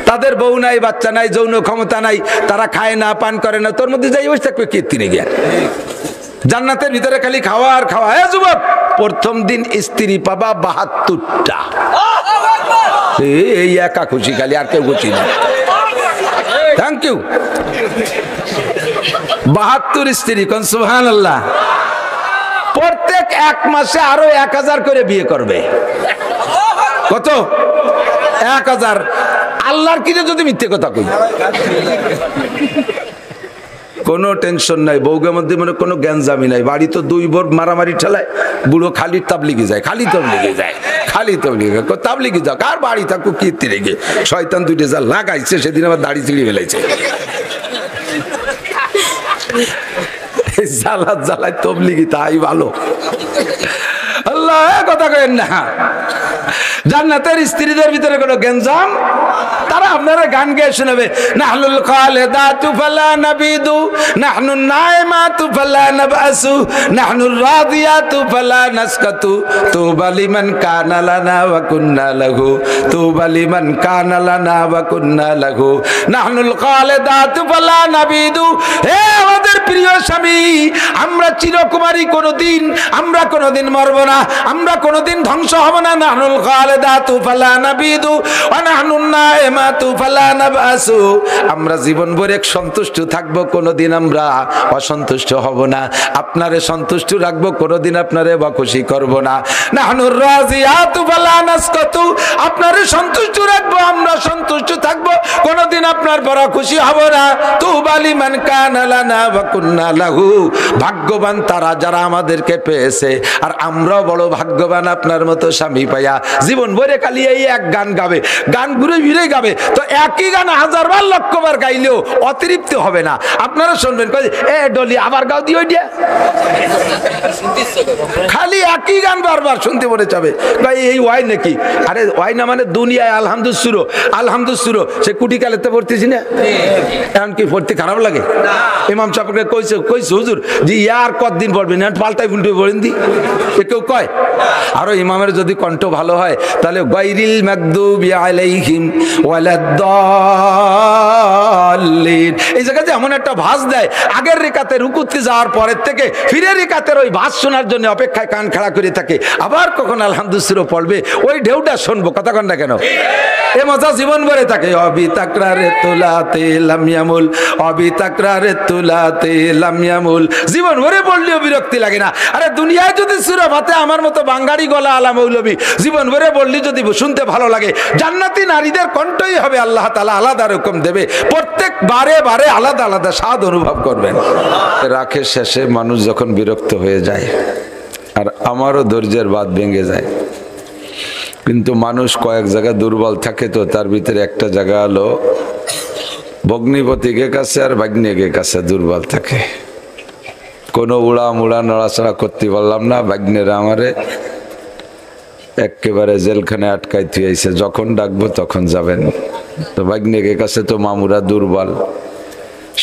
তাদের বউ নাই, বাচ্চা নাই, যৌন ক্ষমতা নাই, তারা খায় না, পান করে না, তোর মধ্যে যাই বসে থাকবে কীর্তিনে গিয়া। জান্নাতের ভিতরে খালি খাওয়া আর খাওয়া। হ্যাঁ যুবক, প্রথম দিন স্ত্রী পাবা ৭২টা। এই একা খুশি, খালি আর কেউ খুশি না। Thank you. ৭২ স্ত্রী, কোন সুবহানাল্লাহ। প্রত্যেক এক মাসে আরো ১০০০ করে বিয়ে করবে। কত? ১০০০। আল্লাহর কিনে যদি মিথ্যে কথা কই, কোনো টেনশন নাই, বউগের মধ্যে মনে কোনো জ্ঞানজামি নাই। বাড়ি তো 2 বোর মারামারি ঠেলায়, বুড়ো খালি তাবলিগে যায়, খালি তাবলিগে যায়, খালি তাবলিগে। তাবলিগে যাও, কার বাড়ি থাকো কীর্তি রেগে। শয়তান 2টা যা লাগাইছে সেদিন আবার দাড়ি ছিঁড়ে ফেলেছে। জ্বালায় তবলিগি তাই ভালো। আল্লাহ কথা কেন না। জান্নাতের স্ত্রীদের ভিতরে কোনো গ্যাঞ্জাম তারা আপনারা গান গেয়ে শোনাবে, নাহনুল খালিদাতু ফালা নাবিদু, নাহনুন নাইমাতু ফালা নাবাসু, নাহনুর রাদিয়াতু ফালা নাসকাতু, তুবা লিমান কানা লানা ওয়া কুন্না লাহু, তুবা লিমান কানা লানা ওয়া কুন্না লাহু, নাহনুল খালিদাতু ফালা নাবিদু। হে আমাদের প্রিয় স্বামী, আমরা চিরকুমারী, কোনদিন আমরা কোনদিন মরব না, আমরা কোনদিন ধ্বংস হব না। নাহনুল খালিদাতু ফালা নাবিদু ওয়া নাহনুন নাইমাতু ফালা নাবাসু। আমরা জীবন ভরে সন্তুষ্ট থাকবো, কোনদিন আমরা অসন্তুষ্ট হব না। আপনারে সন্তুষ্ট রাখবো, কোনদিন আপনারে বকশি করব না। নাহনুর রাজিয়াতু ফালা নাসকাতু। আপনারে সন্তুষ্ট রাখবো, আমরা সন্তুষ্ট থাকবো, কোনদিন আপনার বড় খুশি হব না। তুবা লিমান কানা লানা ওয়া কুন্না লাহু। ভাগ্যবান তারা যারা আমাদেরকে পেয়েছে, আর আমরাও বড় ভাগ্যবান আপনার মতো স্বামী পাইয়া। জীবন ভরে খালি এই এক গান গাবে, গান ঘুরে ফিরে গাবে, তো একই গান 1000 বার 1,00,000 বার গাইলেও অতিরিক্ত হবে না। আপনারা শুনবেন, এ ডলি আবার গাও দিও, খালি একই গান বারবার শুনতে মনে যাবে। এই ওয়াই নাকি? আরে ওয়াই না, মানে দুনিয়ায় আলহামদুসুরো আলহামদুসুরো। সে কুটি কালেতে পড়তেছি না, এখন কি পড়তে খারাপ লাগে? ইমাম সাহেবকে কইছে হুজুর যে ইয়ার কতদিন পড়বেন, পাল্টাই উল্টে পড়েন দি, কেউ কয়। আরো ইমামের যদি কণ্ঠ ভালো হয় তাহলে গায়রিল মাগদুবি আলাইহিম ওয়ালাদ-দাল্লিন, এই জায়গাতে এমন একটা ভাস দেয়, আগের রেকাতে রুকুতে যাওয়ার পরের থেকে ফিরে রেকাতের ওই ভাস শোনার জন্য অপেক্ষায় কান খাড়া করে থাকে। আবার কখন আলহামদুলিল্লাহ পড়বে, ওই ঢেউটা শুনবো, কথা কন না কেন? এ মজা জীবন ভরে থাকে। অবি তাকরারে তুলাতে লাম ইয়ামুল, অবি তাকরারে তুলাতে লাম ইয়ামুল। জীবন ভরে পড়লেও বিরক্তি লাগে না। আরে দুনিয়ায় যদি সূরা ফাতিহা আমার মতো বাঙালি গলা আলা মৌলবী জীবন ভরে পড়লে যদি শুনতে ভালো লাগে, জান্নাতি নারীদের কণ্ঠই হবে আল্লাহ তাআলা আলাদা রকম দেবে। প্রত্যেক বারে বারে আলাদা আলাদা স্বাদ অনুভব করবেন। রাখের শেষে মানুষ যখন বিরক্ত হয়ে যায়, আর আমারও ধৈর্যের বাঁধ ভেঙে যায়, কিন্তু মানুষ কয়েক জায়গায় দুর্বল থাকে, তো তার ভিতরে একটা জায়গা হলো ভগ্নিপতিকে কাছে আর ভাগ্নিকে কাছে দুর্বল থাকে। কোনো উড়া মুড়া নড়াচড়া করতে পারলাম না, ভাগ্নেরা আমারে একেবারে জেলখানে আটকাই থুয়েছে, যখন ডাকবো তখন যাবেন। তো ভাগ্নিকে কাছে তো মামুরা দুর্বল,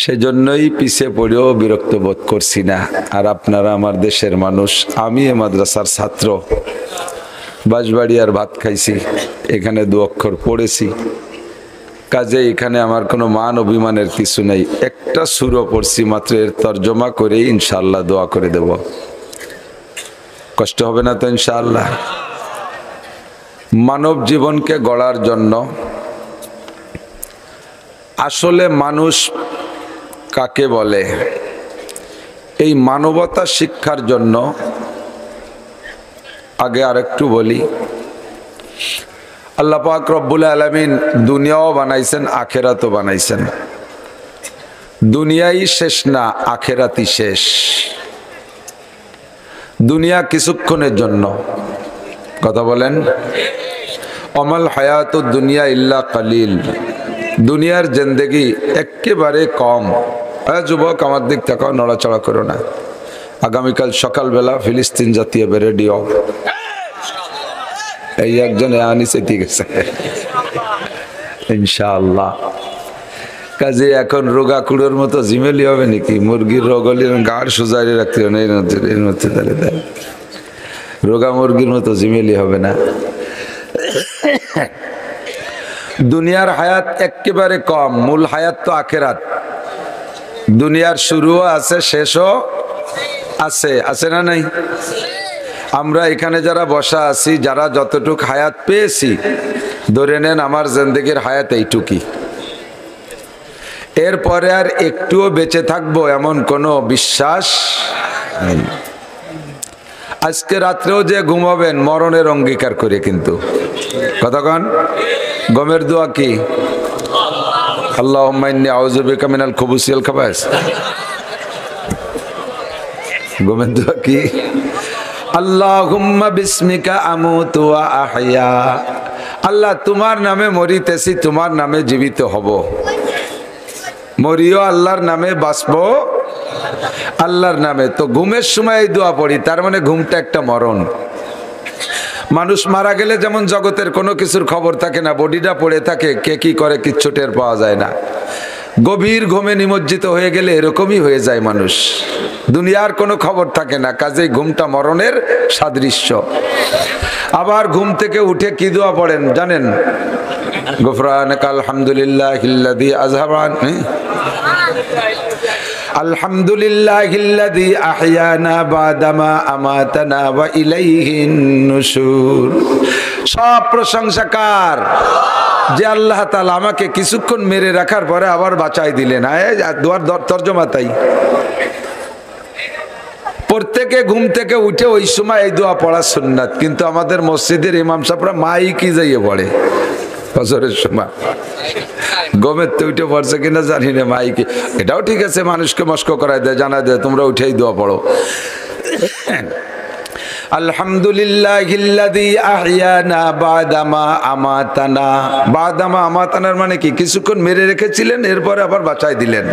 সেজন্যই পিছে পড়েও বিরক্ত বোধ করছি না। আর আপনারা আমার দেশের মানুষ, আমি এ মাদ্রাসার ছাত্র, বাঁশবাড়িয়ার ভাত খাইছি, এখানে 2 অক্ষর পড়েছি, কাজে এখানে আমার কোনো মান অভিমানের কিছু নেই। একটা সূরা পড়ছি মাত্র, এর তর্জমা করে ইনশাআল্লাহ দোয়া করে দেব। কষ্ট হবে না তো ইনশাআল্লাহ? মানব জীবনকে গড়ার জন্য আসলে মানুষ কাকে বলে, এই মানবতা শিক্ষার জন্য আগে আরেকটু বলি। আল্লাহ পাক রব্বুল আলামিন দুনিয়াও বানাইছেন, আখেরাতও বানাইছেন। দুনিয়াই শেষ না, আখেরাতই শেষ। দুনিয়া কিছুক্ষণের জন্য, কথা বলেন। অমাল হায়াতুদ দুনিয়া ইল্লা কালিল, দুনিয়ার জিন্দেগি একেবারে কম। যুবক আমার দিক তাকাও, নড়াচড়া করো না। আগামীকাল সকালবেলা ফিলিস্তিন জাতীয় রেডিও, এই একজন আনিসে ঠিক আছে ইনশাআল্লাহ। কাজে এখন রোগা কুড়োর মতো জিমেলি হবে নাকি? মুরগির রোগ হলে গাড় সোজাই রাখতে হবে, এর মধ্যে দাঁড়িয়ে রোগা মুরগির মতো জিমেলি হবে না। দুনিয়ার হায়াত একেবারে কম, মূল হায়াত তো আখেরাত। দুনিয়ার শুরুও আছে, শেষও আছে, আছে না নাই? আমরা এখানে যারা বসা আছি, যারা যতটুক হায়াত পেয়েছি, ধরে নেন আমার জিন্দেগির হায়াত এইটুকি। এরপরে আর একটুও বেঁচে থাকবো এমন কোনো বিশ্বাস নেই। আজকে রাত্রেও যে ঘুমাবেন মরণের অঙ্গীকার করে, কিন্তু কতক্ষণ গমের দোয়া কি? আল্লাহুম্মা ইন্নী আউযু বিকা মিনাল খুবুসি ওয়াল খাবায়েস। গমের দোয়া কি? আল্লাহুম্মা বিসমিকা আমুতু ওয়া আহইয়া। আল্লাহ, তোমার নামে মরিতেছি, তোমার নামে জীবিত হব। মরিও আল্লাহর নামে, বাঁচবো আল্লাহর নামে। তো ঘুমের সময় এই দোয়া পড়ি, তার মানে ঘুমটা একটা মরণ। মানুষ মারা গেলে যেমন জগতের কোনো কিছুর খবর থাকে না, বডিটা পড়ে থাকে, কে কি করে কিচ্ছু টের পাওয়া যায় না। গভীর ঘুমে নিমজ্জিত হয়ে গেলে এরকমই হয়ে যায় মানুষ, দুনিয়ার কোনো খবর থাকে না। কাজেই ঘুমটা মরণের সাদৃশ্য। আবার ঘুম থেকে উঠে কি দোয়া পড়েন জানেন? গুফরানাকা আলহামদুলিল্লাহিল্লাযী আযহাবান আলহামদুলিল্লাহিল্লাযী আহইয়ানা বাদামা আমাতানা ওয়া ইলাইহিন নুশুর। সব প্রশংসা কার? যে আল্লাহ তাআলা আমাকে কিছুক্ষণ মেরে রাখার পরে আবার বাঁচাই দিলেন। দোয়ার তরজমা তাই। প্রত্যেকে ঘুম থেকে উঠে ওই সময় এই দোয়া পড়া সুন্নাত, কিন্তু আমাদের মসজিদের ইমাম সাহেবরা মাইকি যাইয়ে পড়ে ফজরের সময়। গমের তো উঠে পড়ছে কিনা জানি না, মাইকি। এটাও ঠিক আছে, মানুষকে মস্ক করায় দেয়, জানা দেয় তোমরা উঠেই দোয়া পড়ো। আলহামদুলিল্লাহিল্লাযী আহইয়ানা বাদামা আমাতানা। বাদামা আমাতানার মানে কি? কিছুক্ষণ মেরে রেখেছিলেন, এরপরে আবার বাঁচাই দিলেন।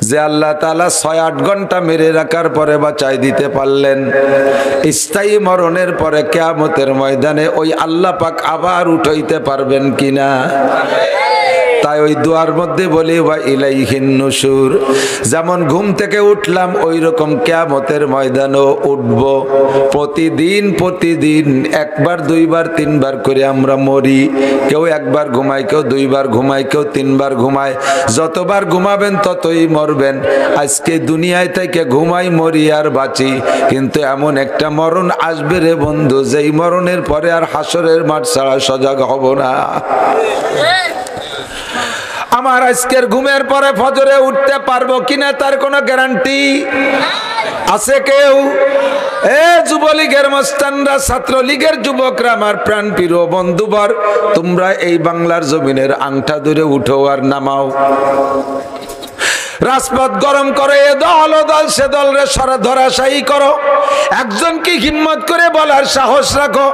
যে আল্লাহ তাআলা ৬-৮ ঘন্টা মেরে রাখার পরে বাঁচাই দিতে পারলেন, স্থায়ী মরণের পরে কিয়ামতের ময়দানে ওই আল্লাহ পাক আবার উঠাইতে পারবেন কিনা? তাই ওই দোয়ার মধ্যে বলি ওয়া ইলাইহিন নুশুর। যেমন ঘুম থেকে উঠলাম ওই রকম কিয়ামতের ময়দানেও উঠব। প্রতিদিন প্রতিদিন একবার, দুইবার, তিনবার করে আমরা মরি। কেউ একবার ঘুমায়, কেউ দুইবার ঘুমায়, কেউ তিনবার ঘুমায়। যতবার ঘুমাবেন ততই মরবেন। আজকে দুনিয়ায় থেকে ঘুমাই, মরি আর বাঁচি, কিন্তু এমন একটা মরণ আসবে রে বন্ধু, যেই মরণের পরে আর হাসরের মাঠ ছাড়া সজাগ হব না। আমার আজকের ঘুমের পরে ফজরে উঠতে পারবো কিনা তার কোনো গ্যারান্টি আছে কেউ? এ যুবলীগের মস্তানরা, ছাত্রলীগের যুবকরা, আমার প্রাণ প্রিয় বন্ধুবর, তোমরা এই বাংলার জমিনের আংটা ধরে উঠো আর নামাও। রাজপথ গরম করে এ দল ও দল সে দল রে ধরাশায়ী করো। একজনকে হিম্মত করে বলার সাহস রাখো,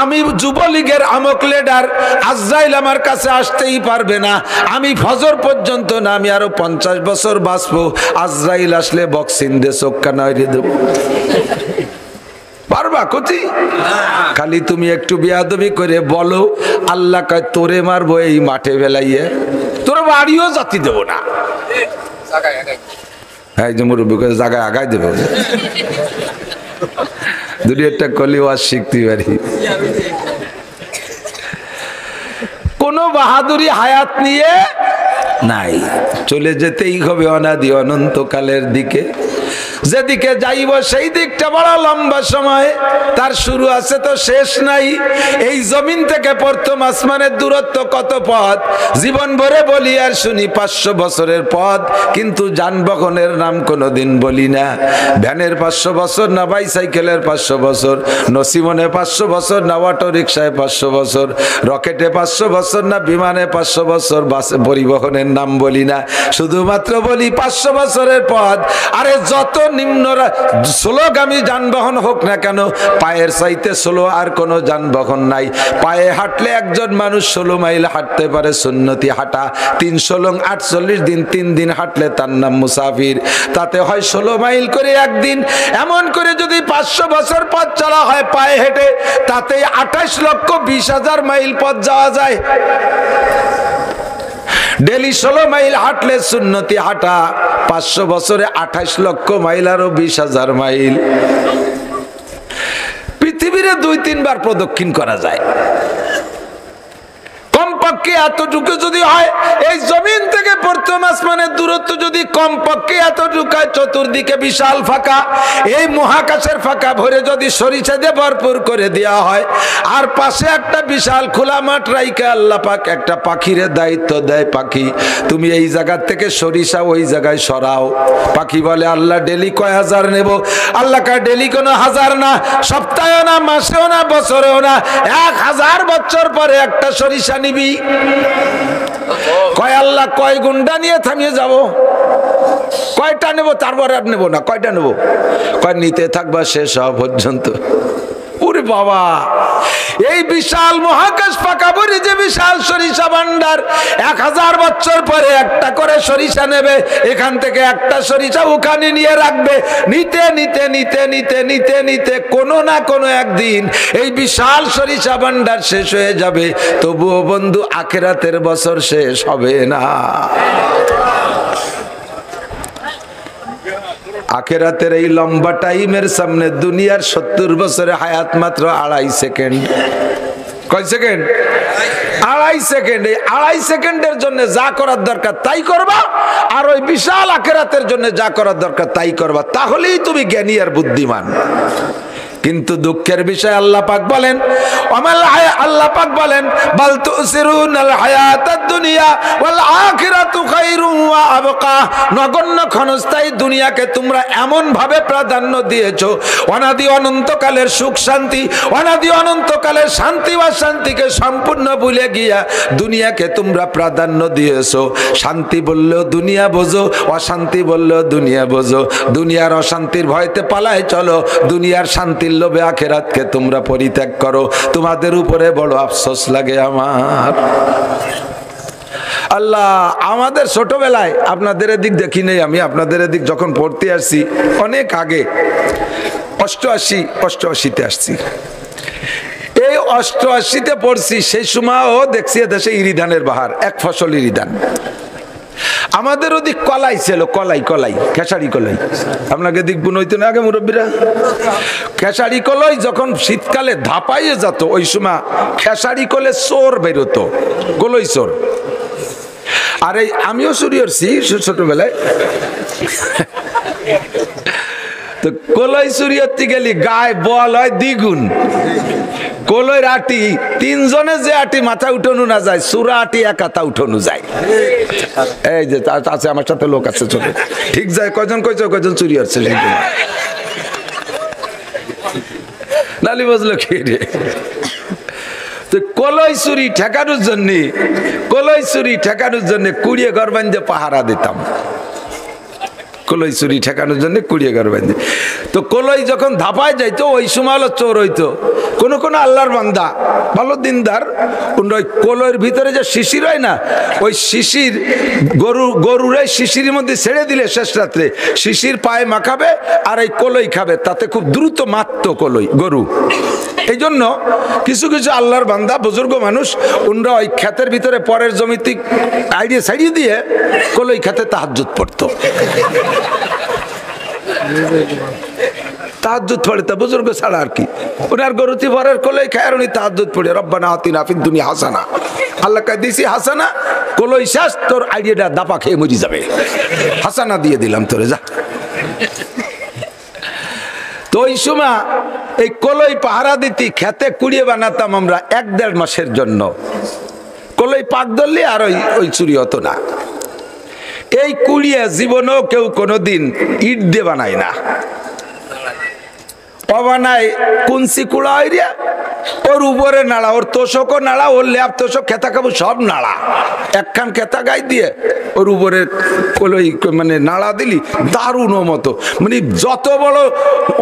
আমি যুবলীগের আমক লিডার, আজরাইল আমার কাছে আসতেই পারবে না। আমি ফজর পর্যন্ত না, আমি আরো 50 বছর বাঁচবো। আজরাইল আসলে বক্সিং দিয়ে চোখকা নাইরে দেব। পারবা কচি? খালি তুমি একটু বেয়াদবি করে বলো, আল্লাহ কয় তোরে মারবো এই মাঠে ফেলাইয়ে, তোর বাড়িও জাতি দেব না। হ্যাঁ, যে মুরব্বী করে জায়গায় আগায় দেবে, দুটি একটা কলি ওয়াজ শিখতে পারি। কোন বাহাদুরি হায়াত নিয়ে নাই, চলে যেতেই হবে অনাদি অনন্তকালের দিকে। যেদিকে যাইব সেই দিকটা বড় লম্বা সময়, তার শুরু আছে তো শেষ নাই। এই জমিন থেকে প্রথম আসমানের দূরত্ব কত পথ, জীবন ভরে বলি আর শুনি 500 বছরের পথ, কিন্তু যানবাহনের নাম কোনোদিন বলি না। ভ্যানের 500 বছর না, বাইসাইকেলের 500 বছর, নসিমনে 500 বছর না, অটো রিক্সায় 500 বছর, রকেটে 500 বছর না, বিমানে 500 বছর, বাসে পরিবহনের নাম বলি না, শুধুমাত্র বলি 500 বছরের পথ। আরে যত নিম্ন স্লোগামী যানবাহন হোক না কেন, পায়ের চাইতে স্লো আর কোনো যানবাহন নাই। পায়ে হাঁটলে একজন মানুষ 16 মাইল হাঁটতে পারে, সুন্নতি হাঁটা। 300 লং 48 দিন, 3 দিন হাঁটলে তার নাম মুসাফির। তাতে হয় 16 মাইল করে একদিন। এমন করে যদি 500 বছর পথ চলা হয় পায়ে হেঁটে, তাতে 28,20,000 মাইল পথ যাওয়া যায়। ডেলি 16 মাইল হাঁটলে সুন্নতি হাঁটা, 500 বছরে 28 লক্ষ মাইল, আরো 20,000 মাইল। পৃথিবীরে 2-3 বার প্রদক্ষিণ করা যায়। কমপক্ষে এতটুকু যদি হয়, এই জমিন থেকে প্রথম আসমানের দূরত্ব যদি কমপক্ষে এতটুকু হয়, চতুর্দিকে বিশাল ফাঁকা, এই মহাকাশের ফাঁকা ভরে যদি সরিষা দিয়ে ভরপুর করে দেওয়া হয়, আর পাশে একটা বিশাল খোলা মাঠ রাইখা আল্লাহ পাক একটা পাখিরে দায়িত্ব দেয়, পাখি তুমি এই জায়গার থেকে সরিষা ওই জায়গায় সরাও। পাখি বলে আল্লাহ ডেলি কয় হাজার নেব? আল্লাহ কয় ডেলি কোনো হাজার না, সপ্তাহেও না, মাসেও না, বছরেও না, 1000 বছর পরে একটা সরিষা নিবি। কয় আল্লাহ কয় গুন্ডা নিয়ে থামিয়ে যাব? কয়টা নেব? তারপরে আর নেব না। কয়টা নেব? কয় নিতে থাকবা শেষ হওয়া পর্যন্ত। ওরে বাবা, এই বিশাল মহাকাশ ফাঁকা পড়ে যে বিশাল সরিষা ভান্ডার, 1000 বছর পরে একটা করে সরিষা নেবে, এখান থেকে একটা সরিষা ওখানে নিয়ে রাখবে, নিতে নিতে নিতে নিতে নিতে নিতে কোনো না কোনো একদিন এই বিশাল সরিষা ভান্ডার শেষ হয়ে যাবে। তবুও বন্ধু আখিরাতের বছর শেষ হবে না। আখিরাতের এই লম্বা টাইমের সামনে দুনিয়ার 70 বছরের হায়াত মাত্র 2.5 সেকেন্ড। কয় সেকেন্ড? 2.5 সেকেন্ড। এই 2.5 সেকেন্ডের জন্য যা করার দরকার তাই করবা, আর ওই বিশাল আখিরাতের জন্য যা করার দরকার তাই করবা, তাহলেই তুমি জ্ঞানী আর বুদ্ধিমান। কিন্তু দুঃখের বিষয় আল্লাহ পাক বলেন, আল্লাহ পাক বলেন বাল তুসিরুনাল হায়াতাদ দুনিয়া ওয়াল আখিরাতু খায়রুম ওয়া আবকা। নগণ্য ক্ষণস্থায়ী দুনিয়াকে তোমরা এমন ভাবে প্রাধান্য দিয়েছো, অনাদি অনন্তকালের সুখ শান্তি, অনাদি অনন্তকালের শান্তি বা শান্তিকে সম্পূর্ণ ভুলে গিয়া দুনিয়াকে তোমরা প্রাধান্য দিয়েছো। শান্তি বললেও দুনিয়া বোঝো, অশান্তি বললেও দুনিয়া বোঝো। দুনিয়ার অশান্তির ভয়তে পালায় চলো, দুনিয়ার শান্তির লোভে আখিরাতকে তোমরা পরিত্যাগ করো। তোমাদের উপরে বড় আফসোস লাগে আমার। আল্লাহ আমাদের ছোটবেলায় আপনাদের এদিক দেখি নেই, আমি আপনাদের এদিক যখন পড়তে আসছি অনেক আগে, 88-তে আসছি। এই 88-তে পড়ছি, সেই সময়ও দেখছি দেশে ইরিধানের বাহার, এক ফসল ইরিধান। আমাদের ওদিক কলাই ছিল, কলাই খেসারি কলাই। আপনাকে দিক বুনইতো না আগে মুরব্বীরা? খেসারি কলাই যখন শীতকালে ধাপাইয়ে যেত, ওই সময় খেসারি কলে চোর বেরোতো, কলই চোর। আর এই আমিও চুরি করছি ছোটবেলায়। তো কলাই চুরি করতে গেলি গায়ে বল হয় দ্বিগুণ। কলইর আটি 3 জনে যে আটি মাথা উঠানো না যায়, সুরা আটি একাতা উঠানো যায়। এই যে আছে আমার সাথে লোক আছে, চলে ঠিক যায়। কয়জন চুরি হচ্ছে নালি বুঝলো কি রে? তো কলই চুরি ঠেকানোর জন্য কুড়িয়ে ঘর বান্ধে পাহারা দিতাম। কলই চুরি ঠেকানোর জন্য কুড়িয়ে ঘর বান্ধে। তো কলই যখন ধাপায় যাইতো, ওই সময় হলো চোর হইতো। কোন আল্লাহর বান্দা ভালো দিনদার, ওই কলইয়ের ভিতরে যে শিশির হয় না, ওই শিশির গরুর শিশির মধ্যে ছেড়ে দিলে শেষ রাত্রে শিশির পায়ে মাখাবে আর এই কলই খাবে, তাতে খুব দ্রুত মারত গরু। এই জন্য কিছু কিছু আল্লাহর বান্দা বুজুর্গ মানুষ, ওনরা ওই ক্ষেতের ভিতরে পরের জমিতে আইডিয়া ছাড়িয়ে দিয়ে কলই খেতে তাহাজ্জুদ পড়তো। তাহাজ্জুদ পড়ে তা বুজুর্গ ছাড়া আর কি। উনার গরুতি ভরের কলই খায় আর উনি তাহাজ্জুদ পড়ে রব্বানা আতিনা ফিদ দুনিয়া হাসানা, আল্লাহ কা দিছি হাসানা। কলই শেষ, তোর আইডিয়াটা দাপা খেয়ে মরি যাবে, হাসানা দিয়ে দিলাম তোরে, যা। তো ওই সময় এই কলই পাহারা দিতি, খেতে কুড়িয়ে বানাতাম আমরা 1-1.5 মাসের জন্য। কলই পাক ধরলে আর ওই চুরি হতো না। এই কুড়িয়ে জীবনেও কেউ কোনোদিন ইট দিয়ে বানায় না, বানায় কুঞ্চি কুড়া হইয়া ওর উপরে নাড়া, ওর তোষকও নাড়া, ওর ল্যাপ তোষক খেতা খাবো সব নাড়া, একখান খেতা গাই দিয়ে ওর উপরে কলই মানে নাড়া দিলি দারুণ মতো। মানে যত বড়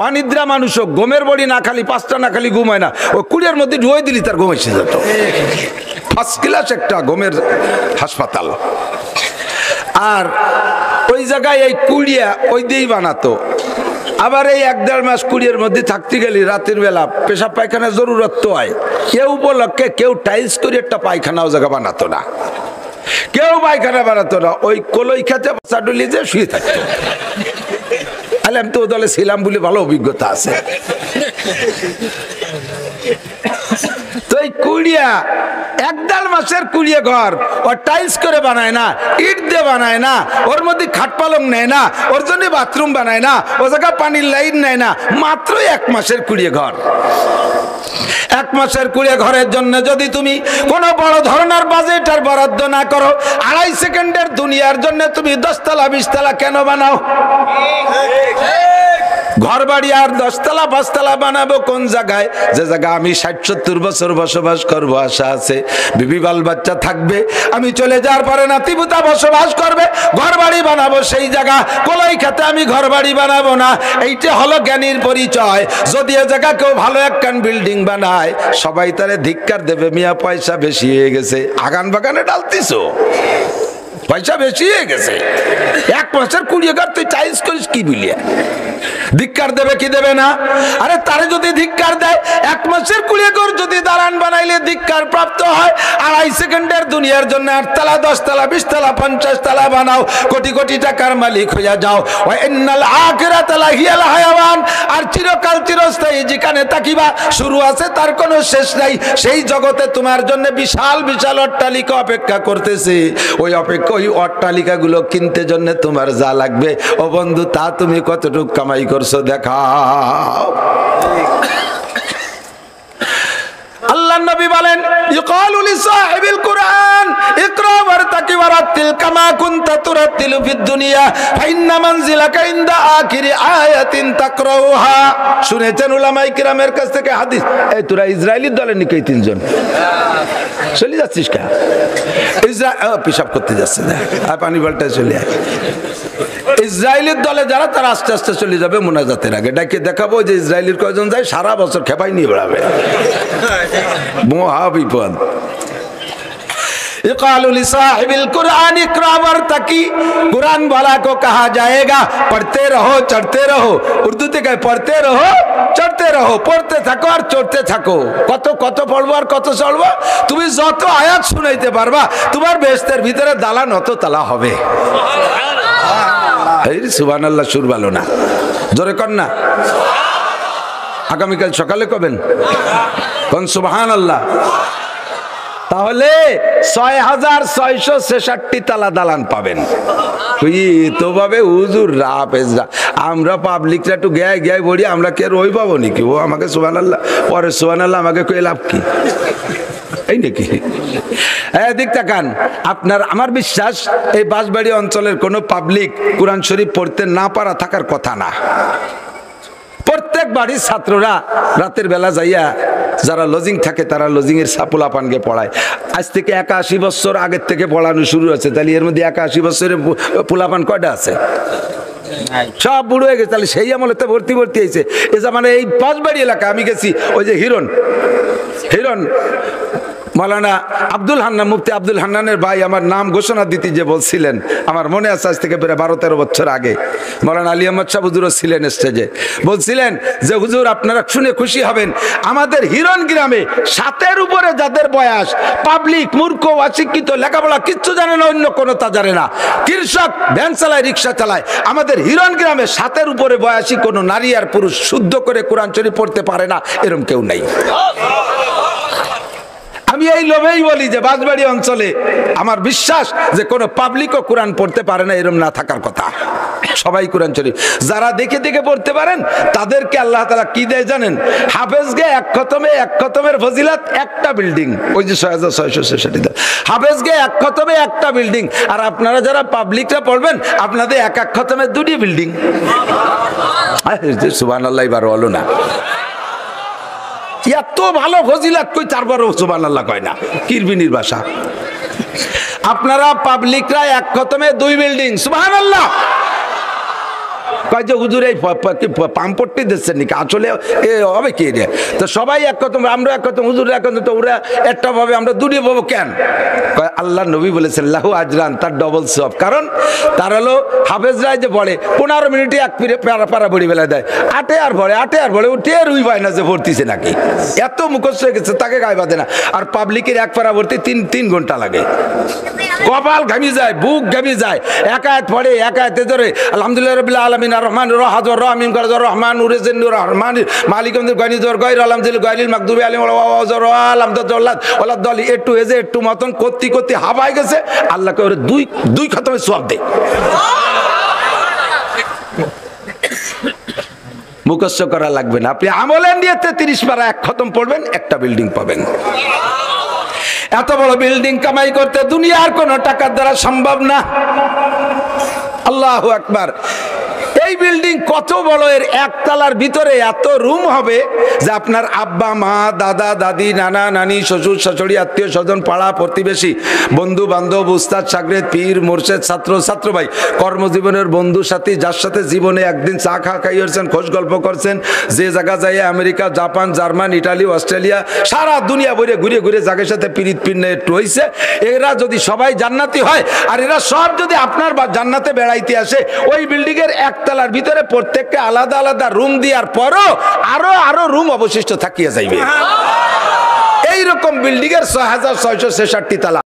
অনিদ্রা মানুষ হোক, ঘুমের বড়ি না খালি 5টা না খালি ঘুমায় না, ও কুড়িয়ার মধ্যে ঢুয়ে দিলি তার ঘুম এসে যেত। ফার্স্ট ক্লাস একটা ঘুমের হাসপাতাল। আর ওই জায়গায় এই কুড়িয়া ওই দিয়েই বানাতো। আবার এই 1-1.5 মাস কুড়িয়ার মধ্যে থাকতে গেলি রাতের বেলা পেশাব পায়খানা জরুরত তো হয়, কেউ উপলক্ষে কেউ টাইলস করে একটা পায়খানাও জায়গা বানাতো না, কেউ পায়খানা বানাতো না। ওই কলই খেতে বাচ্চা ডুলিয়ে যে শুয়ে থাকতো। আমি তো দলে ছিলাম বলে ভালো অভিজ্ঞতা আছে। তো এই কুড়িয়া 1-1.5 মাসের কুড়িয়ে ঘর ও টাইলস করে বানায় না, ইট দিয়ে বানায় না, ওর মধ্যে খাট পালং নেয় না, ওর জন্য বাথরুম বানায় না, ও জায়গায় পানির লাইন নেয় না, মাত্র 1 মাসের কুড়িয়ে ঘর। 1 মাসের কুড়িয়ে ঘরের জন্য যদি তুমি কোনো বড় ধরনের বাজেট আর বরাদ্দ না করো, 2.5 সেকেন্ডের দুনিয়ার জন্য তুমি 10 তলা 20 তলা কেন বানাও? ঘর বাড়ি আর 10 তলা 5 তলা বানাবো কোন জায়গায়? যে জায়গা আমি 60-70 বছর বসবাস করবো, আশা আছে বিবি বাল বাচ্চা থাকবে, আমি চলে যাওয়ার পরে নাতিপুতা বসবাস করবে, ঘর বাড়ি বানাবো সেই জায়গা। কলাই খেতে আমি ঘর বাড়ি বানাবো না। এইটা হলো জ্ঞানীর পরিচয়। যদি এ জায়গা কেউ ভালো একখান বিল্ডিং বানায়, সবাই তারে ধিক্কার দেবে, মিয়া পয়সা বেশি হয়ে গেছে, আগান বাগানে ডালতিছো, পয়সা বেশি হয়ে গেছে, 1 মাসের 20,000 তুই চাইজ করিস কি বিলিয়া? ধিক্কার দেবে কি দেবে না? আরে তারে যদি ধিক্কার দেয়, 1 মাসের 20,000 যদি দালান বানাইলে ধিক্কার প্রাপ্ত হয়, 2.5 সেকেন্ডের দুনিয়ার জন্য 8 তলা 10 তলা 20 তলা 50 তলা বানাও, কোটি কোটি টাকার মালিক হইয়া যাও। ওয়া ইন্নাল আখিরাতা লাহিয়াল হায়াওয়ান, আর চিরকাল চিরস্থায়ী যেখানে তাকিবা, শুরু আছে তার কোনো শেষ নাই। সেই জগতে তোমার জন্য বিশাল বিশাল অট্টালিকা অপেক্ষা করতেছে। ওই অট্টালিকাগুলো কিনতে জন্য তোমার যা লাগবে, ও বন্ধু, তা তুমি কতটুকু কামাই করছো দেখাও। আল্লাহ নবী বলেন, ইকালু লিসাহিবিল কুরআন ইকরা ওয়ারতাকি ওয়ারাতিল কামা কুনতা তুরাতিলু ফিদ দুনিয়া ফাইন্না মানজিলাকা ইনদা আখিরি আয়াতিন তাকরাউহা। শুনেছেন উলামায়ে কিরামের কাছ থেকে হাদিস। এই তোরা ইসরায়েলির দলের নাকি 3 জন চলে যাচ্ছিস কা? পিশাব করতে যাচ্ছে না, আর পানি পাল্টায় চলে আয়। ইসরায়েলের দলে যারা, তারা আস্তে আস্তে চলে যাবে মোনাজাতের আগে। ডাকে দেখাবো যে ইসরায়েলের কয়জন যায়, সারা বছর খেপাই নিয়ে বেড়াবে, মহা বিপদ। कुरान वाला को कहा जाएगा पढ़ते रहो चढ़ते रहो। उर्दू তে কয় পড়তে রহো চড়তে রহো, পড়তে থাকো আর চড়তে থাকো। কত কত পড়বো আর কত চড়বো? তুমি যত আয়াত শুনাইতে পারবা, তোমার বেহেশতের ভিতরে দালান অত তালা হবে। সুবহানাল্লাহ, সুর ভালো না, জোরে কর না। আগামীকাল সকালে কবেন কোন সুবহানাল্লাহ। তাহলে 6,666 তালা দালান পাবেন। তো ভাবে হুজুর রাফেজরা, আমরা পাবলিকরা একটু গায়ে গায়ে বলি, আমরা কে রই পাবো নাকি? ও আমাকে সুবহানাল্লাহ পরে সুবহানাল্লাহ আমাকে কই লাভ কি? এই নাকি? এদিক তাকান। আপনার আমার বিশ্বাস এই বাঁশবাড়ি অঞ্চলের কোনো পাবলিক কোরআন শরীফ পড়তে না পারা থাকার কথা না। প্রত্যেক বাড়ির ছাত্ররা রাতের বেলা যাইয়া, যারা লজিং থাকে তারা লজিং এর পোলাপানকে পড়ায়। আজ থেকে 81 বছর আগের থেকে পড়ানো শুরু আছে। তাহলে এর মধ্যে 81 বছরের পোলাপান কয়টা আছে? সব বুড়ো হয়ে গেছে। তাহলে সেই আমলেতে ভর্তি ভর্তি হয়েছে। এ মানে এই পাঁচবাড়ি এলাকা আমি গেছি, ওই যে হিরণ মৌলানা আব্দুল হান্নান, মুফতি আব্দুল হান্নানের ভাই আমার নাম ঘোষণা দিতে যে বলছিলেন, আমার মনে আছে আজ থেকে প্রায় 12-13 বছর আগে, মৌলানা আলী আহমদ শাহ হুজুরও ছিলেন স্টেজে, বলছিলেন যে হুজুর আপনারা শুনে খুশি হবেন, আমাদের হিরণ গ্রামে 7-এর উপরে যাদের বয়স, পাবলিক মূর্খ অশিক্ষিত, লেখাপড়া কিচ্ছু জানে না, অন্য কোনো তা জানে না, কৃষক, ভ্যান চালায়, রিক্সা চালায়, আমাদের হিরণ গ্রামে 7-এর উপরে বয়সী কোনো নারী আর পুরুষ শুদ্ধ করে কোরআন শরীফ পড়তে পারে না, এরকম কেউ নাই। আমি এই লোভেই বলি যে বাঁশবাড়ি অঞ্চলে আমার বিশ্বাস যে কোনো পাবলিকও কোরআন পড়তে পারে না, এরকম না থাকার কথা। সবাই কোরআন শরীফ যারা দেখে দেখে পড়তে পারেন তাদেরকে আল্লাহ তাআলা কি দেয় জানেন? হাফেজকে এক খতমের ফজিলত একটা বিল্ডিং, ওই যে 6,666 হাফেজকে এক খতমে একটা বিল্ডিং, আর আপনারা যারা পাবলিকরা পড়বেন আপনাদের এক খতমে 2টি বিল্ডিং। সুবহানাল্লাহ, এবার হলো না, এত ভালো ফজিলত কই, তারপরও সুবহানাল্লাহ কয় না, কিরবিনির ভাষা। আপনারা পাবলিকরা এক খতমে 2 বিল্ডিং, সুবহানাল্লাহ কয় যে হুজুর এই পাম্পট্টি দিচ্ছেন নাকি? আসলে হবে কি রে? তো সবাই এক খতম, আমরা এক খতম, হুজুর এক খতম, তো ওরা একটা ভাবে, আমরা 2টি পাবো কেন? আল্লাহ নবী বলেছেন লাহু আজরান, তার ডবল সওয়াব। কারণ তার হলো হাফেজরাই যে পড়ে 15 মিনিটে এক পারা বড়ি বেলা দেয়, আটে আর ভরে উঠে রুই পায় না যে ভর্তিছে নাকি, এত মুখস্থ হয়ে গেছে তাকে গায়ে বাঁধে না। আর পাবলিকের এক পারা ভর্তি 3 ঘন্টা লাগে, কপাল ঘামি যায়, বুক ঘামি যায়। একায়াত পড়ে, একায়াতে ধরে আলহামদুলিল্লাহ রাব্বিল আলামিন আর রহমান রাহাজুর রহিম গরজুর রহমান উরিজিনুর রহমান মালিকুল গানিজুর গায়র আলহামদুল গায়রিল মাগদুবি আলাইহিম ওয়াজুর আলহামদুলিল্লাহ ওয়ালাদ একটু মতন করতে হাবাই গেছে। আল্লাহকে ওরে 2 খতমে সওয়াব দেয়। মুখস্থ করা লাগবে না, আপনি আমলের নিয়তে 30 পারা এক খতম পড়বেন, একটা বিল্ডিং পাবেন। এত বড় বিল্ডিং কামাই করতে দুনিয়ার কোনো টাকার দ্বারা সম্ভব না। আল্লাহু আকবার। এই বিল্ডিং কত বড়, এর একতলার ভিতরে এত রুম হবে যে আপনার আব্বা মা দাদা দাদি নানা নানি শ্বশুর শাশুড়ি আত্মীয় স্বজন পাড়া প্রতিবেশী বন্ধু বান্ধব উস্তাদ শাগরেদ পীর মোর্শেদ ছাত্র ছাত্র ভাই কর্মজীবনের বন্ধু সাথী যার সাথে জীবনে একদিন চা খাইয়েছেন খোঁজ গল্প করছেন, যে জায়গা যায় America Japan German Italy Australia সারা দুনিয়া বইরে ঘুরে ঘুরে জায়গার সাথে পিরিত পিন্নে একটু হয়েছে, এরা যদি সবাই জান্নাতি হয় আর এরা সব যদি আপনার জান্নাতে বেড়াইতে আসে, ওই বিল্ডিং এর একতলার ভিতরে প্রত্যেককে আলাদা আলাদা রুম দেওয়ার পরও আরো রুম অবশিষ্ট থাকিয়া যাইবে। এইরকম বিল্ডিং এর ৬,৬৬৬ তালা।